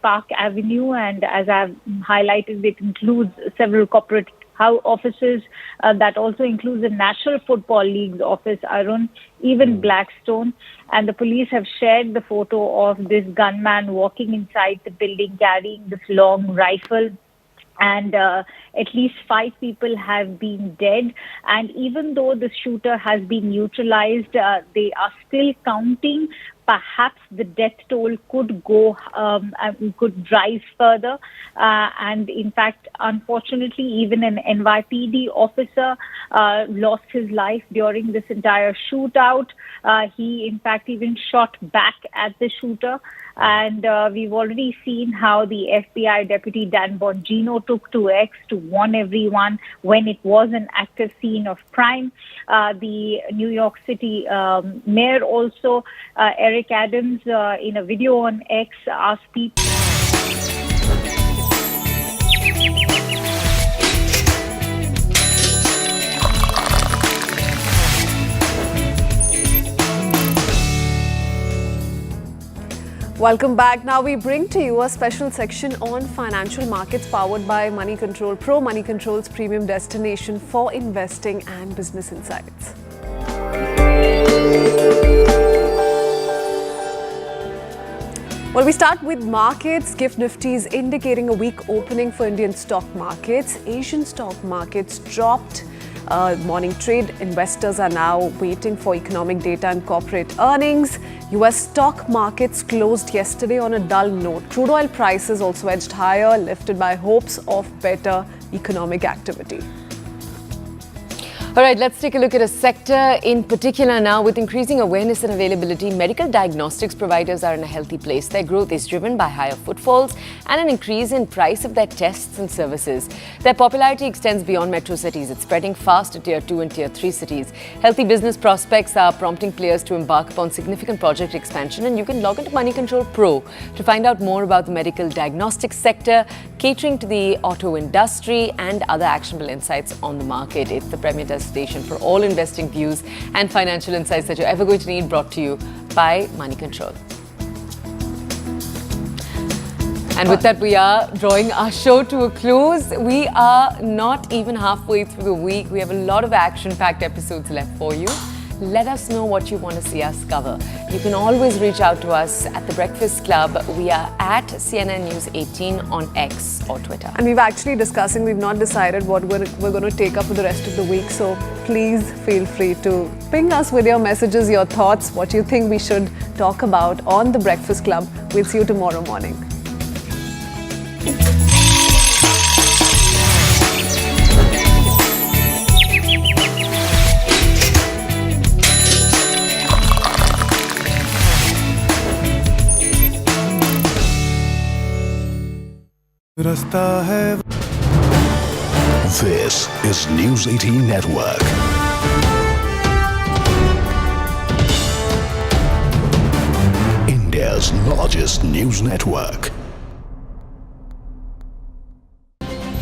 Park Avenue, and as I've highlighted, it includes several corporate offices. That also includes the National Football League's office, Arun, even Blackstone. And the police have shared the photo of this gunman walking inside the building carrying this long rifle. And at least 5 people have been dead. And even though the shooter has been neutralized, they are still counting. Perhaps the death toll could go, could rise further. And in fact, unfortunately, even an NYPD officer lost his life during this entire shootout. He, in fact, even shot back at the shooter. And we've already seen how the FBI Deputy Dan Bongino took to X to warn everyone when it was an active scene of crime. The New York City Mayor also, Eric Adams, in a video on X, asked people... Welcome back. Now we bring to you a special section on financial markets powered by Money Control Pro, Money Control's premium destination for investing and business insights. Well, we start with markets. GIFT Nifty is indicating a weak opening for Indian stock markets. Asian stock markets dropped. Morning trade, investors are now waiting for economic data and corporate earnings. US stock markets closed yesterday on a dull note. Crude oil prices also edged higher, lifted by hopes of better economic activity. All right, let's take a look at a sector in particular now. With increasing awareness and availability, medical diagnostics providers are in a healthy place. Their growth is driven by higher footfalls and an increase in price of their tests and services. Their popularity extends beyond metro cities. It's spreading fast to Tier 2 and Tier 3 cities. Healthy business prospects are prompting players to embark upon significant project expansion, and you can log into Money Control Pro to find out more about the medical diagnostics sector, catering to the auto industry and other actionable insights on the market. It's the premier destination for all investing views and financial insights that you're ever going to need, brought to you by Money Control. And with that, we are drawing our show to a close. We are not even halfway through the week. We have a lot of action-packed episodes left for you. Let us know what you want to see us cover. You can always reach out to us at The Breakfast Club. We are at CNN News 18 on X or Twitter. And we've not decided what we're going to take up for the rest of the week. So please feel free to ping us with your messages, your thoughts, what you think we should talk about on The Breakfast Club. We'll see you tomorrow morning. This is News 18 Network. India's largest news network.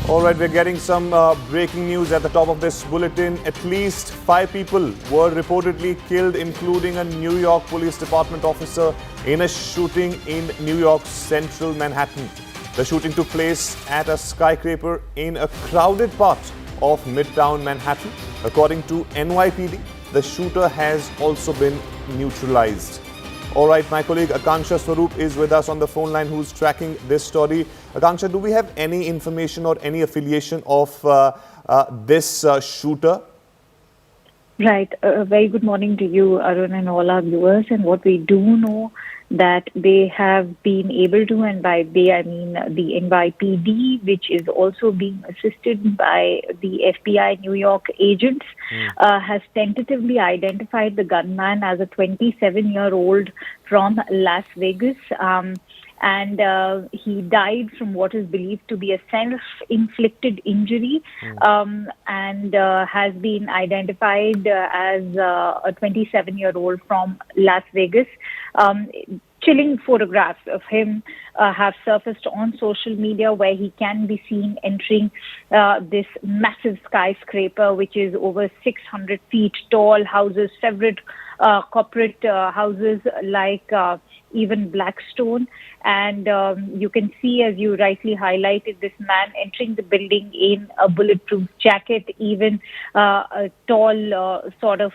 All right, we're getting some breaking news at the top of this bulletin. At least 5 people were reportedly killed, including a New York Police Department officer, in a shooting in New York's central Manhattan. The shooting took place at a skyscraper in a crowded part of Midtown Manhattan. According to NYPD, the shooter has also been neutralized. All right, my colleague Akanksha Swaroop is with us on the phone line, who's tracking this story. Akanksha, do we have any information or any affiliation of this shooter? Right. A very good morning to you, Arun, and all our viewers. And what we do know that they have been able to, and by they I mean the NYPD, which is also being assisted by the FBI New York agents, has tentatively identified the gunman as a 27-year-old from Las Vegas. And he died from what is believed to be a self-inflicted injury, and has been identified as a 27-year-old from Las Vegas. Chilling photographs of him have surfaced on social media, where he can be seen entering this massive skyscraper, which is over 600 feet tall, houses several corporate houses like even Blackstone. And you can see, as you rightly highlighted, this man entering the building in a bulletproof jacket, even a tall sort of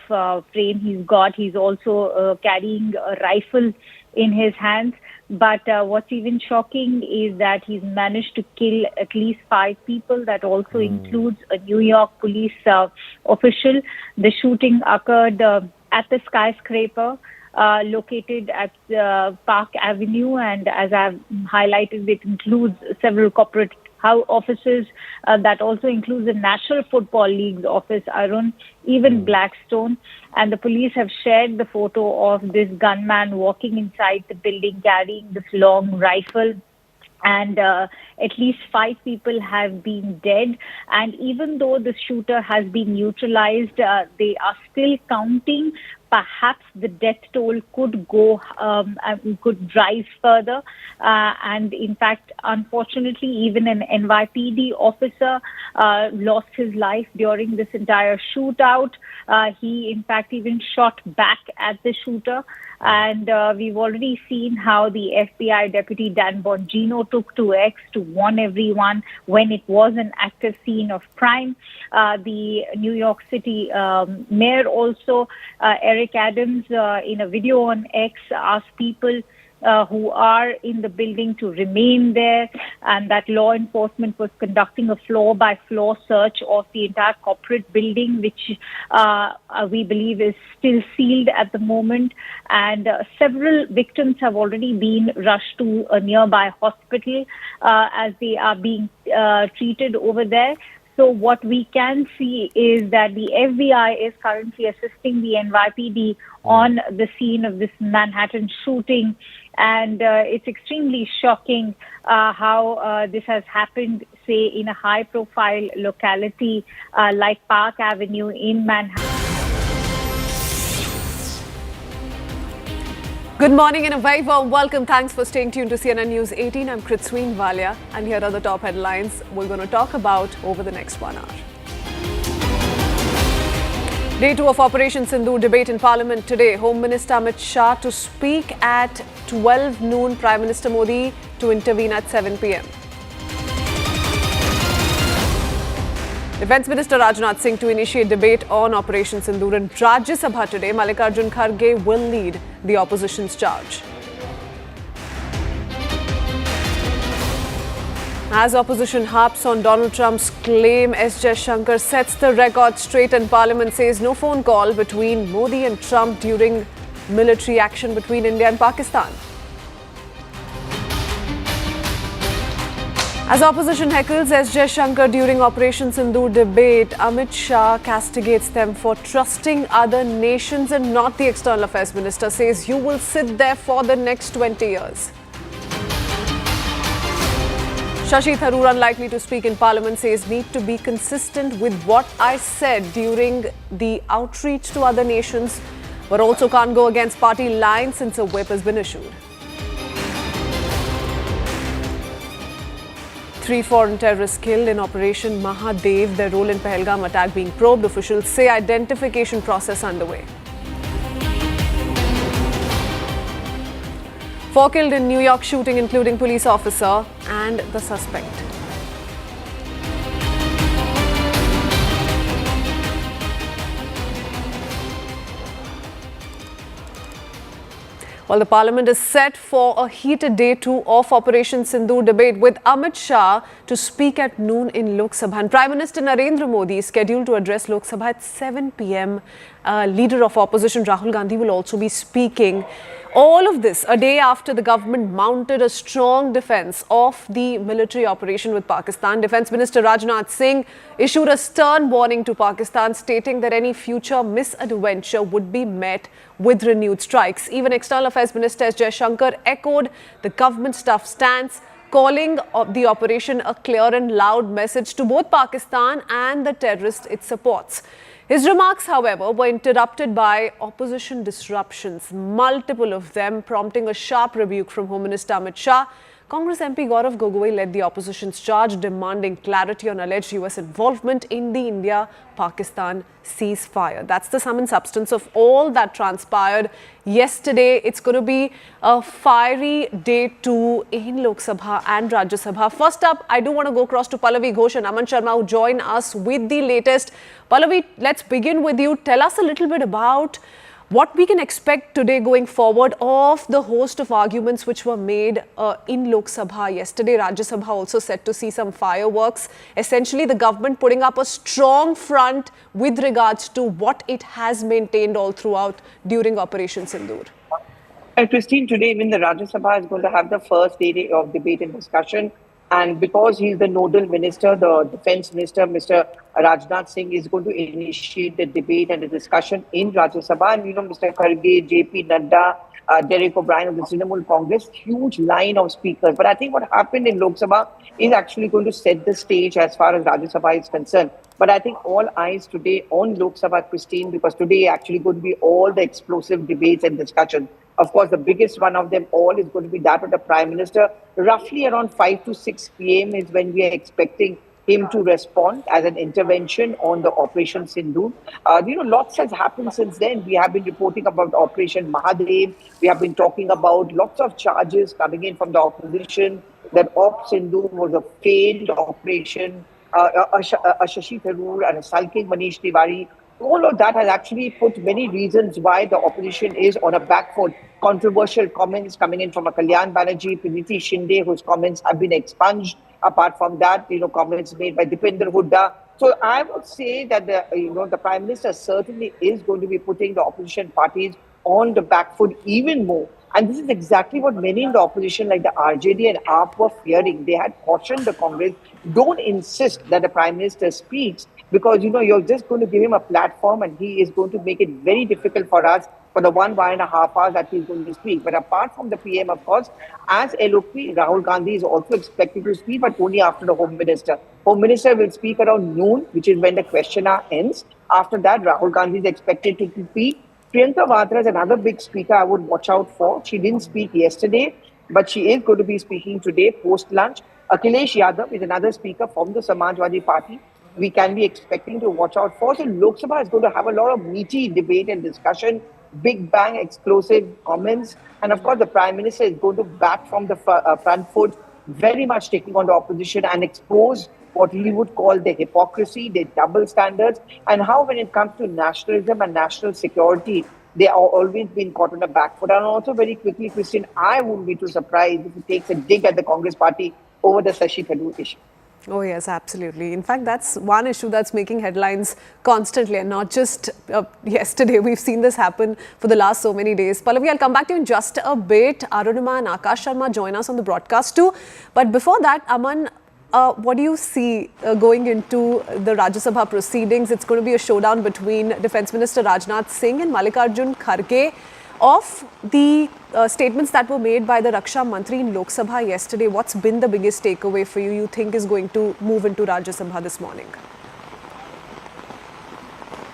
frame he's got. He's also carrying a rifle in his hands. But what's even shocking is that he's managed to kill at least 5 people. That also includes a New York police official. The shooting occurred at the skyscraper located at Park Avenue, and as I've highlighted, it includes several corporate offices. That also includes the National Football League's office, Arun, even Blackstone. And the police have shared the photo of this gunman walking inside the building carrying this long rifle. And at least 5 people have been dead. And even though the shooter has been neutralized, they are still counting perhaps the death toll could go, could rise further. And in fact, unfortunately, even an NYPD officer lost his life during this entire shootout. He, in fact, even shot back at the shooter. And we've already seen how the FBI Deputy Dan Bongino took to X to warn everyone when it was an active scene of crime. The New York City mayor also, Eric Adams, in a video on X, asked people who are in the building to remain there, and that law enforcement was conducting a floor-by-floor search of the entire corporate building, which we believe is still sealed at the moment. And several victims have already been rushed to a nearby hospital as they are being treated over there. So what we can see is that the FBI is currently assisting the NYPD on the scene of this Manhattan shooting. And it's extremely shocking how this has happened, say, in a high-profile locality like Park Avenue in Manhattan. Good morning and a very warm welcome. Thanks for staying tuned to CNN News 18. I'm Kritsween Valia, and here are the top headlines we're going to talk about over the next 1 hour. Day 2 of Operation Sindoor debate in Parliament today. Home Minister Amit Shah to speak at 12 noon. Prime Minister Modi to intervene at 7 p.m. Defence Minister Rajnath Singh to initiate debate on Operation Sindoor in Rajya Sabha today. Mallikarjun Kharge will lead the opposition's charge. As opposition harps on Donald Trump's claim, S. Jaishankar sets the record straight and Parliament says no phone call between Modi and Trump during military action between India and Pakistan. As opposition heckles S. Jaishankar during Operation Sindoor debate, Amit Shah castigates them for trusting other nations and not the External Affairs Minister, says you will sit there for the next 20 years. Shashi Tharoor, unlikely to speak in Parliament, says need to be consistent with what I said during the outreach to other nations, but also can't go against party lines since a whip has been issued. 3 foreign terrorists killed in Operation Mahadev, their role in Pahalgam attack being probed. Officials say identification process underway. 4 killed in New York shooting, including police officer and the suspect. Well, the Parliament is set for a heated day 2 of Operation Sindoor debate with Amit Shah to speak at noon in Lok Sabha. And Prime Minister Narendra Modi is scheduled to address Lok Sabha at 7 p.m. Leader of opposition Rahul Gandhi will also be speaking. All of this a day after the government mounted a strong defense of the military operation with Pakistan. Defense Minister Rajnath Singh issued a stern warning to Pakistan, stating that any future misadventure would be met with renewed strikes. Even External Affairs Minister S. Jaishankar echoed the government's tough stance, calling the operation a clear and loud message to both Pakistan and the terrorists it supports. His remarks, however, were interrupted by opposition disruptions, multiple of them prompting a sharp rebuke from Home Minister Amit Shah. Congress MP Gaurav Gogoi led the opposition's charge, demanding clarity on alleged US involvement in the India-Pakistan ceasefire. That's the sum and substance of all that transpired yesterday. It's going to be a fiery day 2 in Lok Sabha and Rajya Sabha. First up, I do want to go across to Pallavi Ghosh and Aman Sharma, who join us with the latest. Pallavi, let's begin with you. Tell us a little bit about what we can expect today going forward of the host of arguments which were made in Lok Sabha yesterday. Rajya Sabha also set to see some fireworks. Essentially, the government putting up a strong front with regards to what it has maintained all throughout during Operation Sindoor. Christine, today even the Rajya Sabha is going to have the first day of debate and discussion. And because he's the nodal minister, the defense minister, Mr. Rajnath Singh, is going to initiate the debate and the discussion in Rajya Sabha. And, Mr. Kharge, JP Nadda, Derek O'Brien of the Trinamool Congress, huge line of speakers. But I think what happened in Lok Sabha is actually going to set the stage as far as Rajya Sabha is concerned. But I think all eyes today on Lok Sabha, Christine, because today actually going to be all the explosive debates and discussions. Of course, the biggest one of them all is going to be that of the Prime Minister. Roughly around 5 to 6 p.m. is when we are expecting him to respond as an intervention on the Operation Sindoor. Lots has happened since then. We have been reporting about Operation Mahadev. We have been talking about lots of charges coming in from the opposition that Op Sindoor was a failed operation, a Shashi Tharoor and a sulking Manish Tiwari. All of that has actually put many reasons why the opposition is on a back foot. Controversial comments coming in from a Kalyan Banerjee, Priniti Shinde, whose comments have been expunged. Apart from that, comments made by Dipender Hooda. So I would say that the Prime Minister certainly is going to be putting the opposition parties on the back foot even more. And this is exactly what many in the opposition, like the RJD and AAP, were fearing. They had cautioned the Congress, don't insist that the Prime Minister speaks, because, you're just going to give him a platform and he is going to make it very difficult for us for the 1.5 hours that he's going to speak. But apart from the PM, of course, as LOP, Rahul Gandhi is also expected to speak, but only after the Home Minister. Home Minister will speak around noon, which is when the question hour ends. After that, Rahul Gandhi is expected to speak. Priyanka Vadra is another big speaker I would watch out for. She didn't speak yesterday, but she is going to be speaking today post-lunch. Akhilesh Yadav is another speaker from the Samajwadi Party. We can be expecting to watch out for. So Lok Sabha is going to have a lot of meaty debate and discussion, big bang, explosive comments. And of course, the Prime Minister is going to bat from the front foot, very much taking on the opposition and expose what he would call the hypocrisy, the double standards, and how when it comes to nationalism and national security, they are always been caught on the back foot. And also very quickly, Christian, I wouldn't be too surprised if he takes a dig at the Congress party over the Shashi Tharoor issue. Oh, yes, absolutely. In fact, that's one issue that's making headlines constantly, and not just yesterday. We've seen this happen for the last so many days. Pallavi, I'll come back to you in just a bit. Arunima and Akash Sharma join us on the broadcast too. But before that, Aman, what do you see going into the Rajya Sabha proceedings? It's going to be a showdown between Defence Minister Rajnath Singh and Mallikarjun Kharge. Of the statements that were made by the Raksha Mantri in Lok Sabha yesterday, what's been the biggest takeaway for you think is going to move into Rajya Sabha this morning?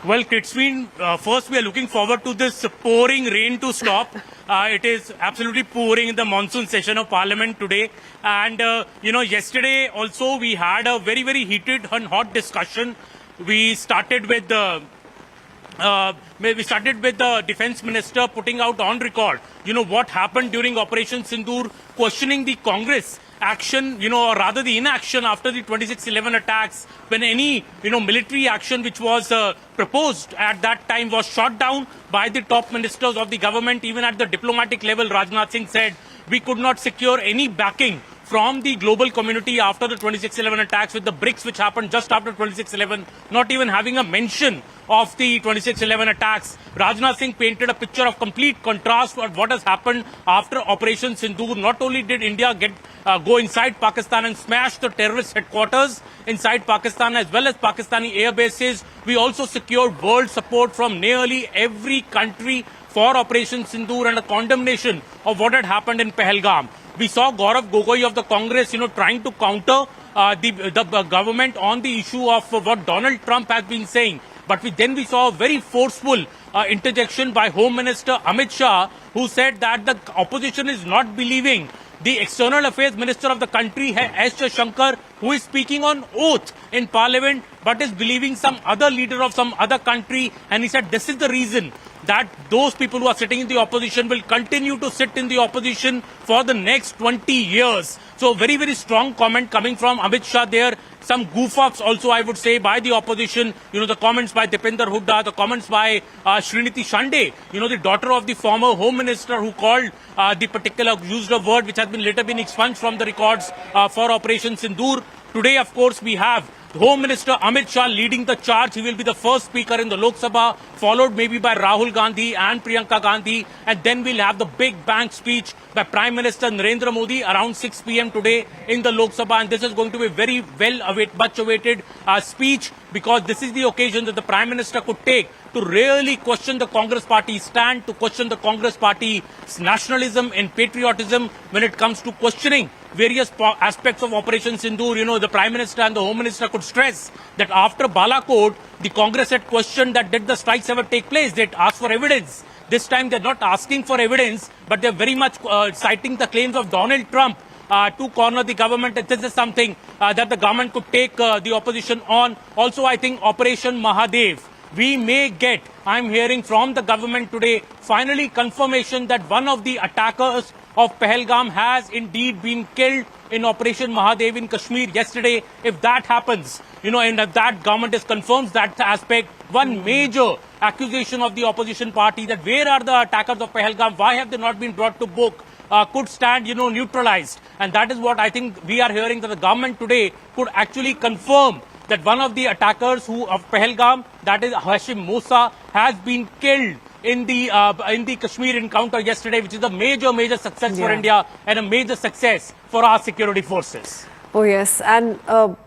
Well, Christine, first we are looking forward to this pouring rain to stop. It is absolutely pouring in the monsoon session of Parliament today. And, yesterday also we had a very, very heated and hot discussion. We started with the Defence Minister putting out on record, what happened during Operation Sindoor, questioning the Congress action, or rather the inaction after the 26/11 attacks, when any, military action which was proposed at that time was shot down by the top ministers of the government. Even at the diplomatic level, Rajnath Singh said we could not secure any backing from the global community after the 26/11 attacks, with the BRICS which happened just after 26/11, not even having a mention of the 26/11 attacks. Rajnath Singh painted a picture of complete contrast with what has happened after Operation Sindoor. Not only did India go inside Pakistan and smash the terrorist headquarters inside Pakistan as well as Pakistani air bases, we also secured world support from nearly every country for Operation Sindoor and a condemnation of what had happened in Pahalgam. We saw Gaurav Gogoi of the Congress, trying to counter the government on the issue of what Donald Trump has been saying. But then we saw a very forceful interjection by Home Minister Amit Shah, who said that the opposition is not believing the External Affairs Minister of the country, S. Shankar, who is speaking on oath in Parliament, but is believing some other leader of some other country. And he said this is the reason that those people who are sitting in the opposition will continue to sit in the opposition for the next 20 years. So very, very strong comment coming from Amit Shah there, some goof-ups also, I would say, by the opposition. The comments by Dipinder Hooda, the comments by Sriniti Shande, the daughter of the former Home Minister, who called used a word which has been later been expunged from the records for Operation Sindoor. Today, of course, we have the Home Minister Amit Shah leading the charge. He will be the first speaker in the Lok Sabha, followed maybe by Rahul Gandhi and Priyanka Gandhi. And then we'll have the big bang speech by Prime Minister Narendra Modi around 6 p.m. today in the Lok Sabha. And this is going to be a very much awaited speech, because this is the occasion that the Prime Minister could take to really question the Congress Party's stand, to question the Congress Party's nationalism and patriotism when it comes to questioning various aspects of Operation Sindoor. The Prime Minister and the Home Minister could stress that after Balakot, the Congress had questioned that did the strikes ever take place. They asked for evidence. This time they're not asking for evidence, but they're very much citing the claims of Donald Trump to corner the government. And this is something that the government could take the opposition on. Also, I think Operation Mahadev, we may get, I'm hearing from the government today, finally confirmation that one of the attackers of Pahalgam has indeed been killed in Operation Mahadev in Kashmir yesterday. If that happens, and if that government confirms that aspect, one major accusation of the opposition party that where are the attackers of Pahalgam, why have they not been brought to book, could stand, neutralized. And that is what I think we are hearing, that the government today could actually confirm that one of the attackers of Pahalgam, that is Hashim Musa, has been killed in the Kashmir encounter yesterday, which is a major success for India and a major success for our security forces. Oh yes, and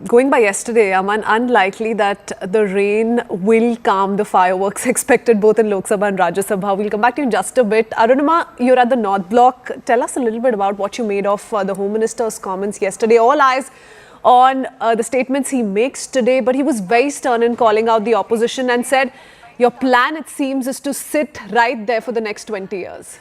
going by yesterday, Aman, unlikely that the rain will calm the fireworks expected both in Lok Sabha and Rajya Sabha. We'll come back to you in just a bit. Arunima, you're at the North Block. Tell us a little bit about what you made of the Home Minister's comments yesterday. All eyes on the statements he makes today, but he was very stern in calling out the opposition and said, your plan, it seems, is to sit right there for the next 20 years.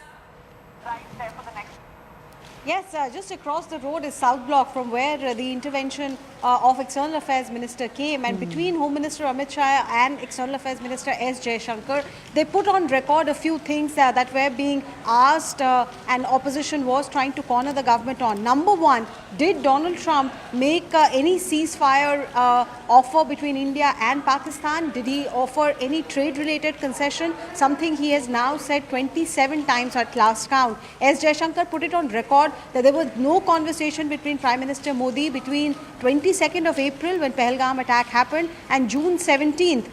Yes, just across the road is South Block, from where the intervention of External Affairs Minister came, and between Home Minister Amit Shah and External Affairs Minister S. Jaishankar, they put on record a few things that were being asked and opposition was trying to corner the government on. Number one, did Donald Trump make any ceasefire offer between India and Pakistan? Did he offer any trade-related concession? Something he has now said 27 times at last count. S. Jaishankar put it on record that there was no conversation between Prime Minister Modi between 22nd of April, when Pahalgam attack happened, and June 17th,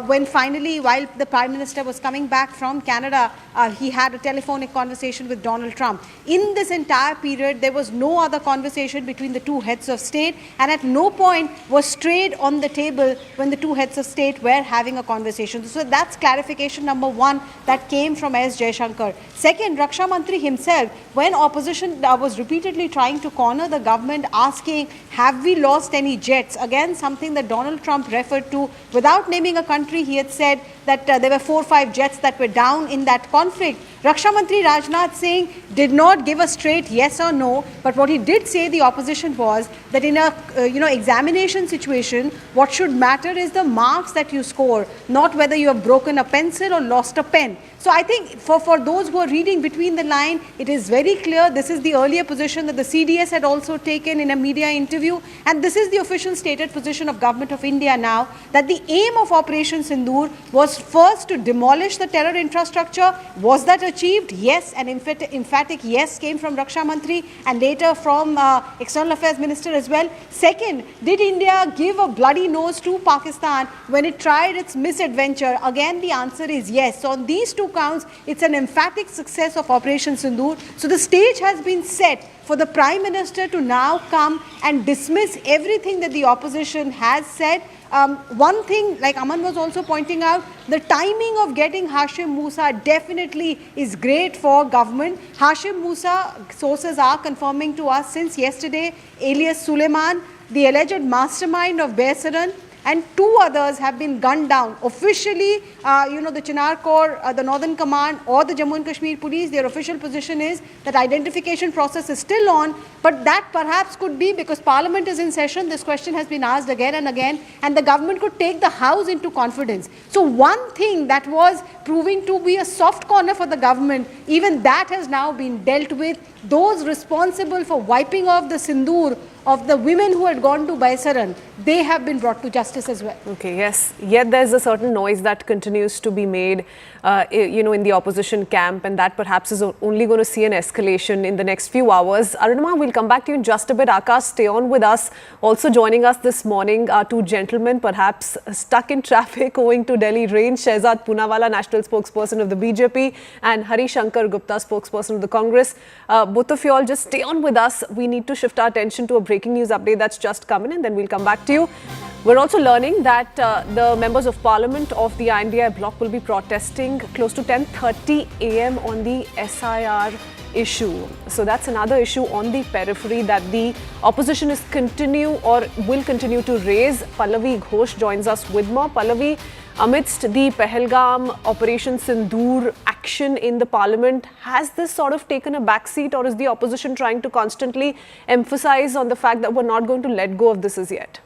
when finally, while the Prime Minister was coming back from Canada, he had a telephonic conversation with Donald Trump. In this entire period, there was no other conversation between the two heads of state, and at no point was trade on the table when the two heads of state were having a conversation. So that's clarification number one that came from S. Jaishankar. Second, Raksha Mantri himself, when opposition was repeatedly trying to corner the government, asking, have we lost any jets? Again, something that Donald Trump referred to without naming a country. He had said that there were 4 or 5 jets that were down in that conflict. Raksha Mantri Rajnath Singh did not give a straight yes or no, but what he did say, the opposition, was that in a examination situation, what should matter is the marks that you score, not whether you have broken a pencil or lost a pen. So I think for those who are reading between the line, it is very clear this is the earlier position that the CDS had also taken in a media interview, and this is the official stated position of Government of India now, that the aim of Operation Sindoor was first to demolish the terror infrastructure. Was that achieved? Yes, and emphatic yes came from Raksha Mantri and later from External Affairs Minister as well. Second, did India give a bloody nose to Pakistan when it tried its misadventure? Again, the answer is yes. So on these two counts, it's an emphatic success of Operation Sindoor. So the stage has been set for the Prime Minister to now come and dismiss everything that the opposition has said. One thing, like Aman was also pointing out, the timing of getting Hashim Musa definitely is great for government. Hashim Musa, sources are confirming to us since yesterday, alias Suleiman, the alleged mastermind of Besaran, and 2 others have been gunned down officially the Chinar Corps, the Northern Command or the Jammu and Kashmir Police, their official position is that identification process is still on, but that perhaps could be because Parliament is in session. This question has been asked again and again, and the government could take the House into confidence. So one thing that was proving to be a soft corner for the government, even that has now been dealt with. Those responsible for wiping off the sindoor of the women who had gone to Baisaran, they have been brought to justice as well. Okay, yes. Yet there's a certain noise that continues to be made, in the opposition camp, and that perhaps is only going to see an escalation in the next few hours. Arunima, we'll come back to you in just a bit. Akash, stay on with us. Also joining us this morning are two gentlemen, perhaps stuck in traffic owing to Delhi rain. Shehzad Poonawala, national spokesperson of the BJP, and Hari Shankar Gupta, spokesperson of the Congress. Both of you all just stay on with us. We need to shift our attention to a breaking news update that's just come in, and then we'll come back to you. We're also learning that the members of parliament of the INDI bloc will be protesting close to 10:30 a.m. on the SIR issue. So that's another issue on the periphery that the opposition is will continue to raise. Pallavi Ghosh joins us with more. Pallavi, amidst the Pahalgam Operation Sindoor action in the parliament, has this sort of taken a backseat, or is the opposition trying to constantly emphasize on the fact that we're not going to let go of this as yet?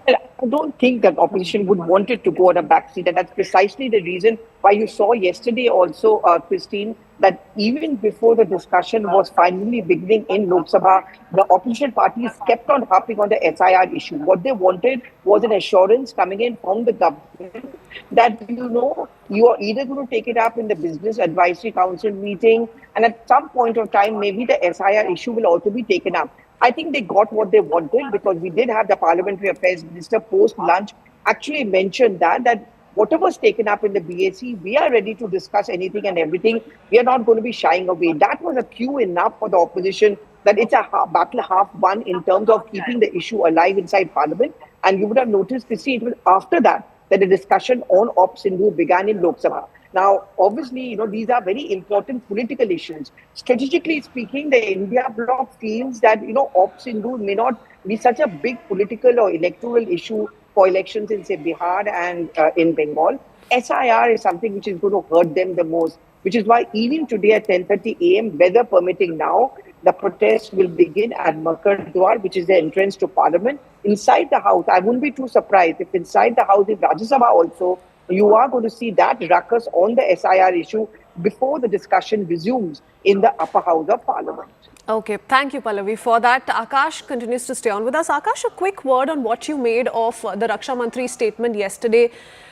I don't think that opposition would want it to go on a backseat, and that's precisely the reason why you saw yesterday also, Christine, that even before the discussion was finally beginning in Lok Sabha, the opposition parties kept on harping on the SIR issue. What they wanted was an assurance coming in from the government that, you are either going to take it up in the Business Advisory Council meeting, and at some point of time, maybe the SIR issue will also be taken up. I think they got what they wanted, because we did have the Parliamentary Affairs Minister post-lunch actually mentioned that whatever was taken up in the BAC, we are ready to discuss anything and everything. We are not going to be shying away. That was a cue enough for the opposition that it's a battle half won in terms of keeping the issue alive inside Parliament. And you would have noticed, Christine, it was after that the discussion on Op Sindoor began in Lok Sabha. Now, obviously, these are very important political issues. Strategically speaking, the India bloc feels that, Op Sindoor may not be such a big political or electoral issue for elections in, say, Bihar and in Bengal. SIR is something which is going to hurt them the most, which is why even today at 10:30 a.m., weather permitting now, the protest will begin at Makar Dwar, which is the entrance to Parliament. Inside the House, I wouldn't be too surprised if inside the House in Rajya Sabha also, you are going to see that ruckus on the SIR issue before the discussion resumes in the upper house of Parliament. Okay, thank you, Pallavi, for that. Akash continues to stay on with us. Akash, a quick word on what you made of the Raksha Mantri's statement yesterday.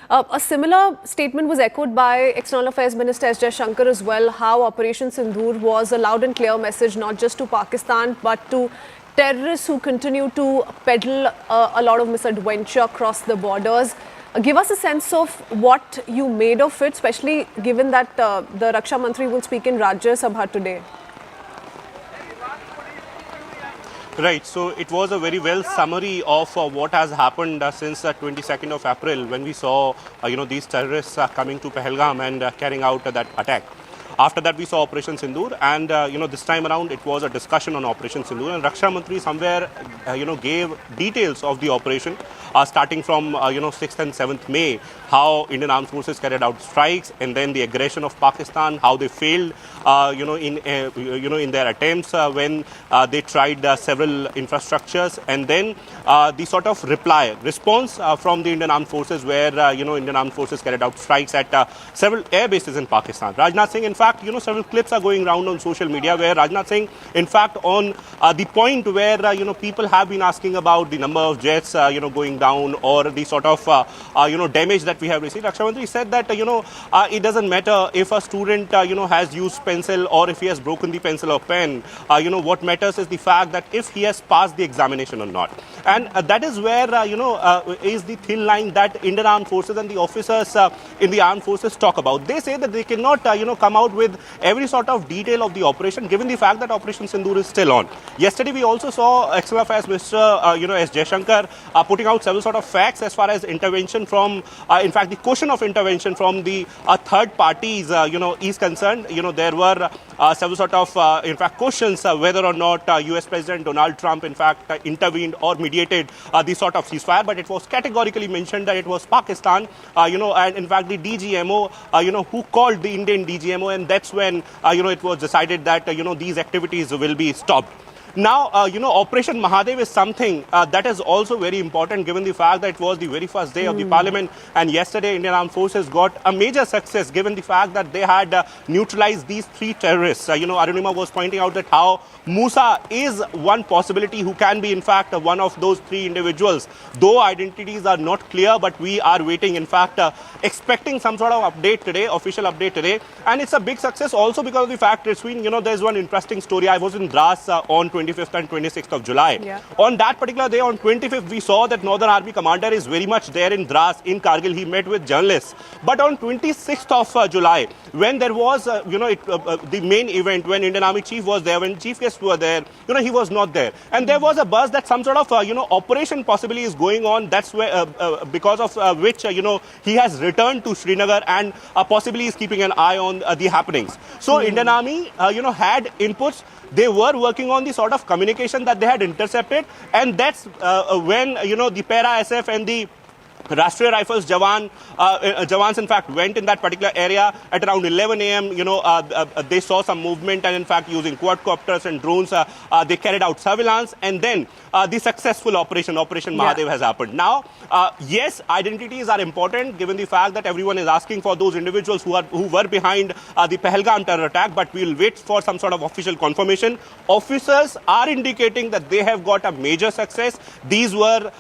A similar statement was echoed by External Affairs Minister S. Jaishankar as well, how Operation Sindoor was a loud and clear message not just to Pakistan but to terrorists who continue to peddle a lot of misadventure across the borders. Give us a sense of what you made of it, especially given that the Raksha Mantri will speak in Rajya Sabha today. Right, so it was a very well summary of what has happened since 22nd of April when we saw, these terrorists coming to Pahalgam and carrying out that attack. After that, we saw Operation Sindoor, and this time around it was a discussion on Operation Sindoor, and Raksha Mantri somewhere gave details of the operation starting from 6th and 7th May, how Indian Armed Forces carried out strikes, and then the aggression of Pakistan, how they failed in their attempts when they tried several infrastructures, and then the sort of response from the Indian Armed Forces, where Indian Armed Forces carried out strikes at several air bases in Pakistan. Rajnath Singh, in fact, several clips are going around on social media where Rajnath Singh, in fact, on the point where people have been asking about the number of jets going down or the sort of damage that we have received, Raksha Mantri said that it doesn't matter if a student has used pencil or if he has broken the pencil or pen. What matters is the fact that if he has passed the examination or not. And that is where is the thin line that Indian Armed Forces and the officers in the Armed Forces talk about. They say that they cannot come out with every sort of detail of the operation, given the fact that Operation Sindoor is still on. Yesterday we also saw External Affairs Minister S. Jaishankar putting out several sort of facts as far as intervention from, in fact, the question of intervention from the third parties, is concerned. There were several sort of, in fact, questions whether or not US President Donald Trump, in fact, intervened or mediated the sort of ceasefire, but it was categorically mentioned that it was Pakistan, and in fact, the DGMO, who called the Indian DGMO, and that's when, it was decided that, these activities will be stopped. Now, Operation Mahadev is something that is also very important given the fact that it was the very first day of the parliament, and yesterday Indian Armed Forces got a major success given the fact that they had neutralized these 3 terrorists. Arunima was pointing out that how Musa is one possibility who can be in fact one of those 3 individuals, though identities are not clear, but we are waiting, in fact, expecting some sort of update today, official update today, and it's a big success also because of the fact, Rishwin, there's one interesting story. I was in Dras on 25th and 26th of July. Yeah. On that particular day, on 25th, we saw that Northern Army commander is very much there in Dras, in Kargil. He met with journalists. But on 26th of July, when there was, the main event, when Indian Army chief was there, when chief guests were there, he was not there. And there was a buzz that some sort of, operation possibly is going on. That's where, because of which, he has returned to Srinagar and possibly is keeping an eye on the happenings. So Indian Army, had inputs. They were working on the sort of communication that they had intercepted, and that's when, the Para-SF and the Rashtriya Rifles Jawans in fact went in that particular area at around 11 a.m. They saw some movement, and in fact using quadcopters and drones they carried out surveillance, and then the successful Operation Mahadev has happened. Now, yes, identities are important given the fact that everyone is asking for those individuals who were behind the Pahalgam terror attack, but we'll wait for some sort of official confirmation. Officers are indicating that they have got a major success. These were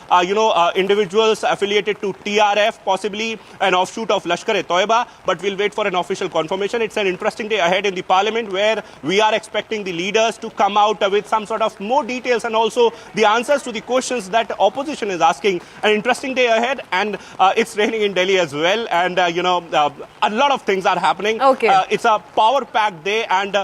individuals affiliated to TRF, possibly an offshoot of Lashkar-e-Toiba, but we'll wait for an official confirmation. It's an interesting day ahead in the parliament where we are expecting the leaders to come out with some sort of more details and also the answers to the questions that the opposition is asking. An interesting day ahead, and it's raining in Delhi as well, and a lot of things are happening. Okay. It's a power-packed day, and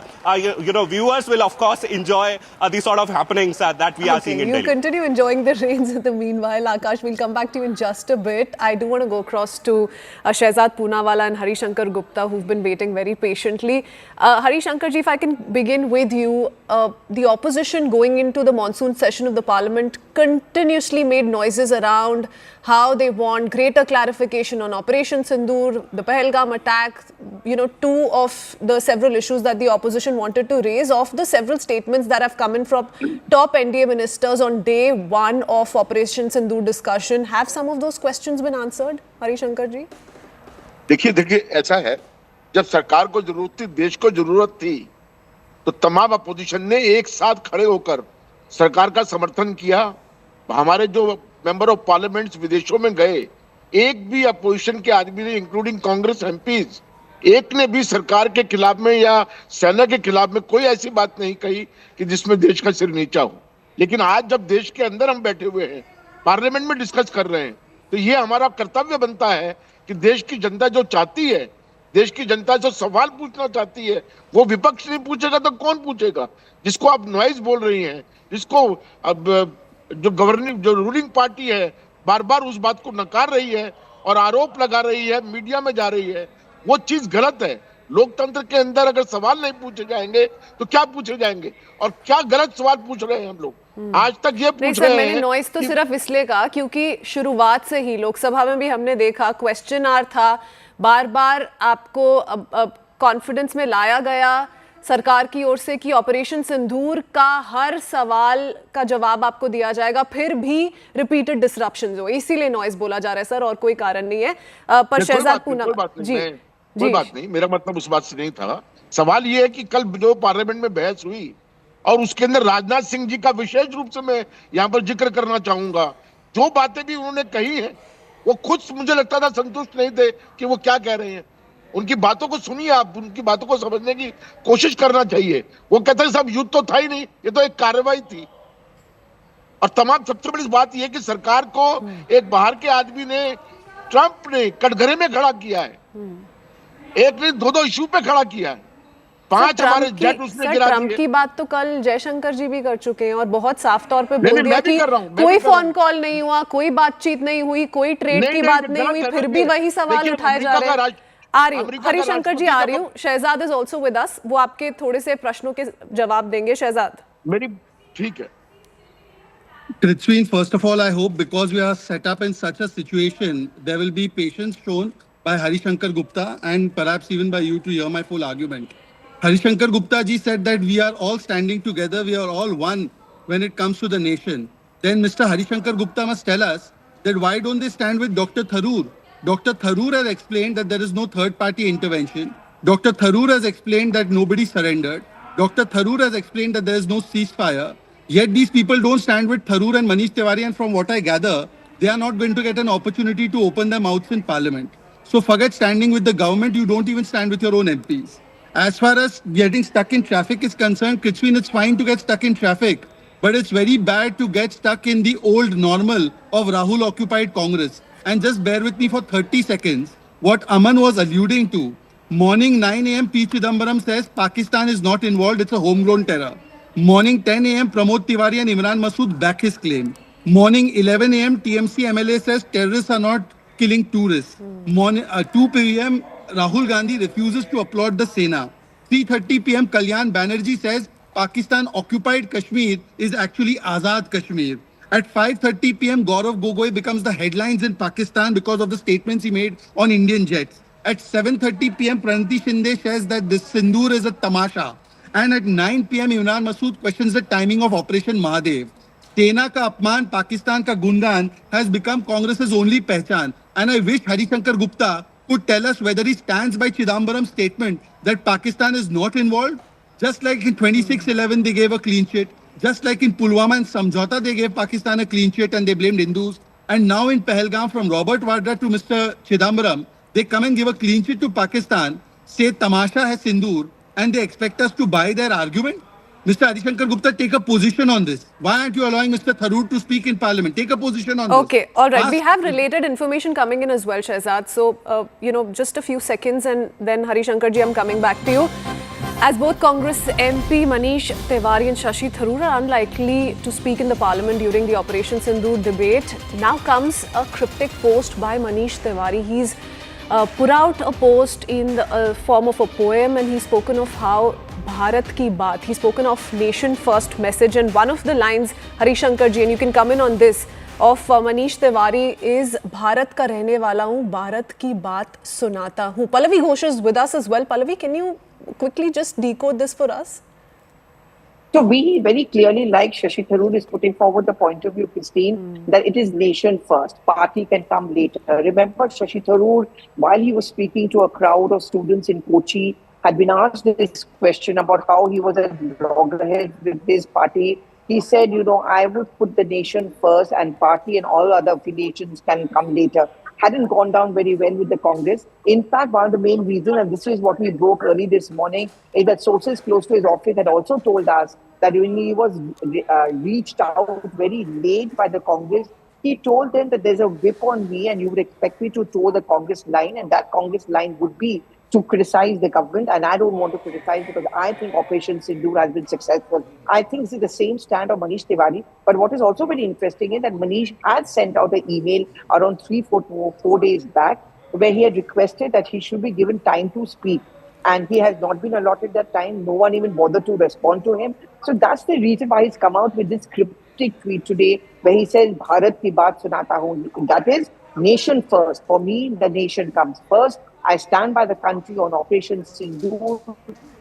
viewers will of course enjoy the sort of happenings that we are seeing in Delhi. You continue enjoying the rains in the meanwhile, Akash. We'll come back to you in just a bit. I do want to go across to Shehzad Poonawala and Harishankar Gupta, who've been waiting very patiently. Harishankar ji, if I can begin with you, the opposition going into the monsoon session of the parliament continuously made noises around how they want greater clarification on Operation Sindoor, the Pahalgam attack, 2 of the several issues that the opposition wanted to raise. Of the several statements that have come in from top NDA ministers on day 1 of Operation Sindoor discussion, have some of those questions been answered, Harishankar ji? देखिए ऐसा है, जब सरकार को जरूरत थी, देश को जरूरत थी, तो तमाम अपोजिशन ने एक साथ खड़े होकर सरकार का समर्थन किया। हमारे जो मेंबर ऑफ पार्लियामेंट्स विदेशों में गए, एक भी अपोजिशन के आदमी ने, इंक्लूडिंग कांग्रेस एमपीज, एक ने भी सरकार के खिलाफ में या सेना के खिलाफ में कोई ऐसी बात नहीं कही कि जिसमें देश का सिर नीचा हो। लेकिन आज जब देश के अंदर हम बैठे हुए हैं, पार्लियामेंट में डिस्कस कर रहे हैं, तो ये हमारा कर्तव्य बनता है कि देश की जनता जो चाहती है, देश की जनता जो सवाल पूछना चाहती है, वो विपक्ष नहीं पूछेगा तो कौन पूछेगा? जिसको आप नॉइज बोल रही हैं, जिसको अब जो रूलिंग पार्टी है बार बार उस बात को नकार रही है और आरोप लगा रही है, मीडिया में जा रही है, वो चीज गलत है। लोकतंत्र के अंदर अगर सवाल नहीं पूछे जाएंगे तो क्या पूछे जाएंगे, और क्या गलत सवाल पूछ रहे हैं हम लोग? आज तक ये पूछ रहे हैं। मैंने नॉइज तो सिर्फ इसलिए कहा क्योंकि शुरुआत से ही लोकसभा में भी हमने देखा क्वेश्चन आवर था, बार बार आपको कॉन्फिडेंस में लाया गया सरकार की ओर से कि ऑपरेशन सिंदूर का हर सवाल का जवाब आपको दिया जाएगा, फिर भी रिपीटेड डिसरप्शंस हो, इसीलिए नॉइज बोला जा रहा है सर, और कोई कारण नहीं है। पर शहजाद पूनावाला जी, कोई बात नहीं, मेरा मतलब उस बात से नहीं था। सवाल ये है कि कल जो पार्लियामेंट में बहस हुई और उसके अंदर राजनाथ सिंह जी का विशेष रूप से मैं यहाँ पर जिक्र करना चाहूंगा। जो बातें भी उन्होंने कही हैं, वो खुद मुझे लगता था संतुष्ट नहीं थे कि वो क्या कह रहे हैं। उनकी बातों को सुनिए, आप उनकी बातों को समझने की कोशिश करना चाहिए। वो कहते हैं सब युद्ध तो था ही नहीं, ये तो एक कार्रवाई थी। और तमाम सबसे बड़ी बात यह कि सरकार को एक बाहर के आदमी ने, ट्रंप ने कटघरे में खड़ा किया है, एक ने 2-2 इश्यू पे खड़ा किया है। 5 हमारे जेट उसने गिरा ट्रम्प दिए। की बात तो कल जयशंकर जी भी कर चुके हैं और बहुत साफ तौर पे बोल नहीं, दिया मैं भी कि कर रहा हूं, मैं कोई भी कर रहा फोन कॉल नहीं हुआ, कोई बातचीत नहीं हुई, कोई ट्रेड नहीं, की नहीं, बात नहीं गलत हुई, है ना फिर भी ये। वही सवाल देखिए, उठाए जा रहे हैं। आ रही हूँ, हरिशंकर जी आ रही हूँ। Shahzad is also with us, वो आपके थोड़े से प्रश्नों के जवाब देंगे। शहजाद, मेरी ठीक है। Prithveen, first of all, I hope because we are set up in such a situation, there will be patience shown by Harishankar Gupta and perhaps even by you to hear my full argument. Harishankar Gupta ji said that we are all standing together, we are all one when it comes to the nation. Then Mr. Harishankar Gupta must tell us that why don't they stand with Dr. Tharoor? Dr. Tharoor has explained that there is no third-party intervention. Dr. Tharoor has explained that nobody surrendered. Dr. Tharoor has explained that there is no ceasefire. Yet these people don't stand with Tharoor and Manish Tiwari, and from what I gather, they are not going to get an opportunity to open their mouths in parliament. So forget standing with the government, you don't even stand with your own MPs. As far as getting stuck in traffic is concerned, Kritzwin, it's fine to get stuck in traffic, but it's very bad to get stuck in the old normal of Rahul occupied Congress. And just bear with me for 30 seconds. What Aman was alluding to, morning 9 a.m. P. Chidambaram says Pakistan is not involved, it's a homegrown terror. Morning 10 a.m. Pramod Tiwari and Imran Masood back his claim. Morning 11 a.m. TMC MLA says terrorists are not killing tourists. Morning 2 p.m. Rahul Gandhi refuses to applaud the Sena. 3:30 p.m. Kalyan Banerjee says Pakistan occupied Kashmir is actually Azad Kashmir. At 5:30 p.m. Gaurav Gogoi becomes the headlines in Pakistan because of the statements he made on Indian jets. At 7:30 p.m. Pranati Shinde says that this Sindoor is a tamasha. And at 9 p.m. Imran Masood questions the timing of Operation Mahadev. Sena ka apman, Pakistan ka gundan has become Congress's only pehchan. And I wish Harishankar Gupta could tell us whether he stands by Chidambaram's statement that Pakistan is not involved. Just like in 26/11 they gave a clean sheet. Just like in Pulwama and Samjhauta they gave Pakistan a clean sheet and they blamed Hindus. And now in Pahalgam from Robert Vadra to Mr. Chidambaram, they come and give a clean sheet to Pakistan, say Tamasha hai Sindoor, and they expect us to buy their argument? Mr. Harishankar Gupta, take a position on this. Why aren't you allowing Mr. Tharoor to speak in Parliament? Take a position on this. Okay, all right. We have related information coming in as well, Shehzad. So, just a few seconds and then Harishankar ji, I'm coming back to you. As both Congress MP Manish Tiwari and Shashi Tharoor are unlikely to speak in the Parliament during the Operation Sindoor debate, now comes a cryptic post by Manish Tiwari. He's put out a post in the form of a poem and he's spoken of how Bharat ki baat, he's spoken of nation first message, and one of the lines, Harishankar ji, and you can come in on this, of Manish Tiwari is Bharat ka rehne wala hu, Bharat ki baat sunata hu. Pallavi Ghosh is with us as well. Pallavi, can you quickly just decode this for us? So we very clearly, like Shashi Tharoor is putting forward the point of view, Christine, that it is nation first, party can come later. Remember, Shashi Tharoor, while he was speaking to a crowd of students in Kochi, had been asked this question about how he was a loggerhead with his party. He said, I would put the nation first and party and all other affiliations can come later. Hadn't gone down very well with the Congress. In fact, one of the main reasons, and this is what we broke early this morning, is that sources close to his office had also told us that when he was reached out very late by the Congress, he told them that there's a whip on me and you would expect me to toe the Congress line, and that Congress line would be to criticize the government, and I don't want to criticize because I think Operation Sindoor has been successful. I think this is the same stand of Manish Tiwari. But what is also very interesting is that Manish had sent out an email around 4 days back where he had requested that he should be given time to speak. And he has not been allotted that time. No one even bothered to respond to him. So that's the reason why he's come out with this cryptic tweet today where he says, Bharat ki baat sunata hu. That is nation first. For me, the nation comes first. I stand by the country on Operation Sindoor.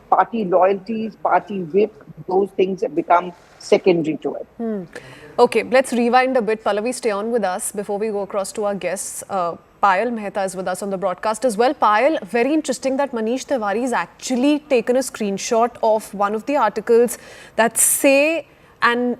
Party loyalties, party whip, those things have become secondary to it. Okay, let's rewind a bit. Pallavi, stay on with us before we go across to our guests. Payal Mehta is with us on the broadcast as well. Payal, very interesting that Manish Tiwari has actually taken a screenshot of one of the articles that say, and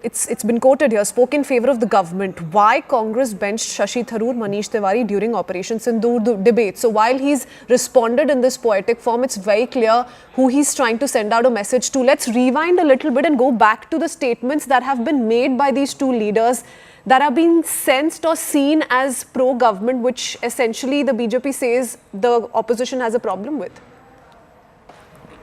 it's been quoted here, spoke in favor of the government. Why Congress benched Shashi Tharoor, Manish Tiwari during Operation Sindoor debate. So while he's responded in this poetic form, it's very clear who he's trying to send out a message to. Let's rewind a little bit and go back to the statements that have been made by these two leaders that are being sensed or seen as pro-government, which essentially the BJP says the opposition has a problem with.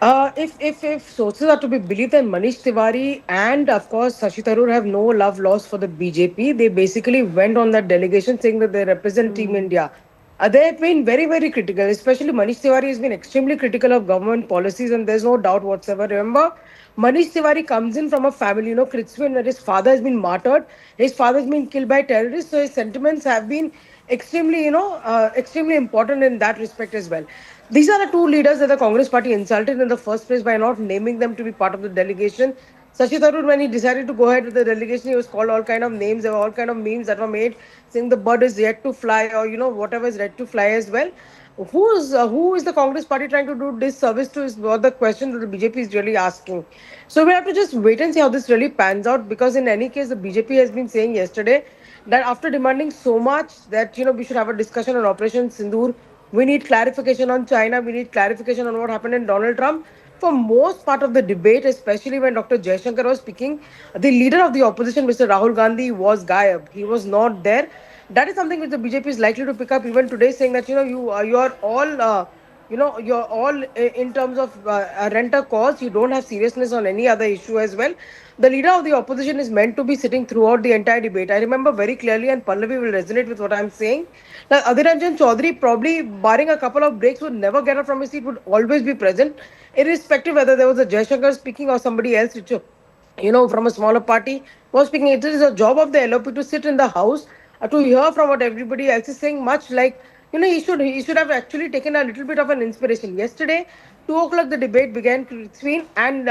If sources are to be believed, then Manish Tiwari and of course Shashi Tharoor have no love lost for the BJP. They basically went on that delegation saying that they represent Team India. They have been very, very critical, especially Manish Tiwari has been extremely critical of government policies, and there's no doubt whatsoever. Remember, Manish Tiwari comes in from a family, Kritswin, where his father has been martyred, his father has been killed by terrorists, so his sentiments have been extremely, extremely important in that respect as well. These are the two leaders that the Congress party insulted in the first place by not naming them to be part of the delegation. Shashi Tharoor, when he decided to go ahead with the delegation, he was called all kind of names. There were all kind of memes that were made saying the bird is yet to fly, or whatever is yet to fly as well. Who is the Congress party trying to do disservice to is what the question that the BJP is really asking. So we have to just wait and see how this really pans out, because in any case, the BJP has been saying yesterday that after demanding so much that we should have a discussion on Operation Sindoor, we need clarification on China, we need clarification on what happened in Donald Trump. For most part of the debate, especially when Dr. Jaishankar was speaking, the leader of the opposition, Mr. Rahul Gandhi, was gayab. He was not there. That is something which the BJP is likely to pick up even today, saying that you are all you're all in terms of a renter cause. You don't have seriousness on any other issue as well. The leader of the opposition is meant to be sitting throughout the entire debate. I remember very clearly, and Pallavi will resonate with what I'm saying. Now, Adhir Ranjan Chaudhary, probably barring a couple of breaks, would never get up from his seat, would always be present, irrespective whether there was a Jaishankar speaking or somebody else, from a smaller party was speaking. It is a job of the LOP to sit in the house, to hear from what everybody else is saying, much like, he should have actually taken a little bit of an inspiration. Yesterday, 2 o'clock the debate began, between, and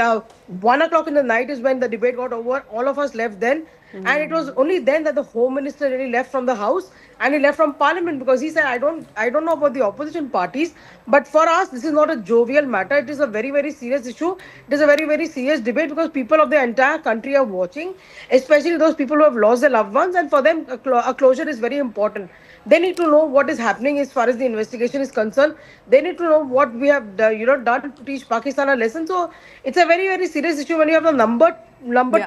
1 o'clock in the night is when the debate got over. All of us left then. And it was only then that the Home Minister really left from the House, and he left from Parliament, because he said, I don't know about the opposition parties, but for us, this is not a jovial matter. It is a very, very serious issue. It is a very, very serious debate, because people of the entire country are watching, especially those people who have lost their loved ones, and for them, a closure is very important. They need to know what is happening as far as the investigation is concerned. They need to know what we have, done to teach Pakistan a lesson. So it's a very, very serious issue when you have the number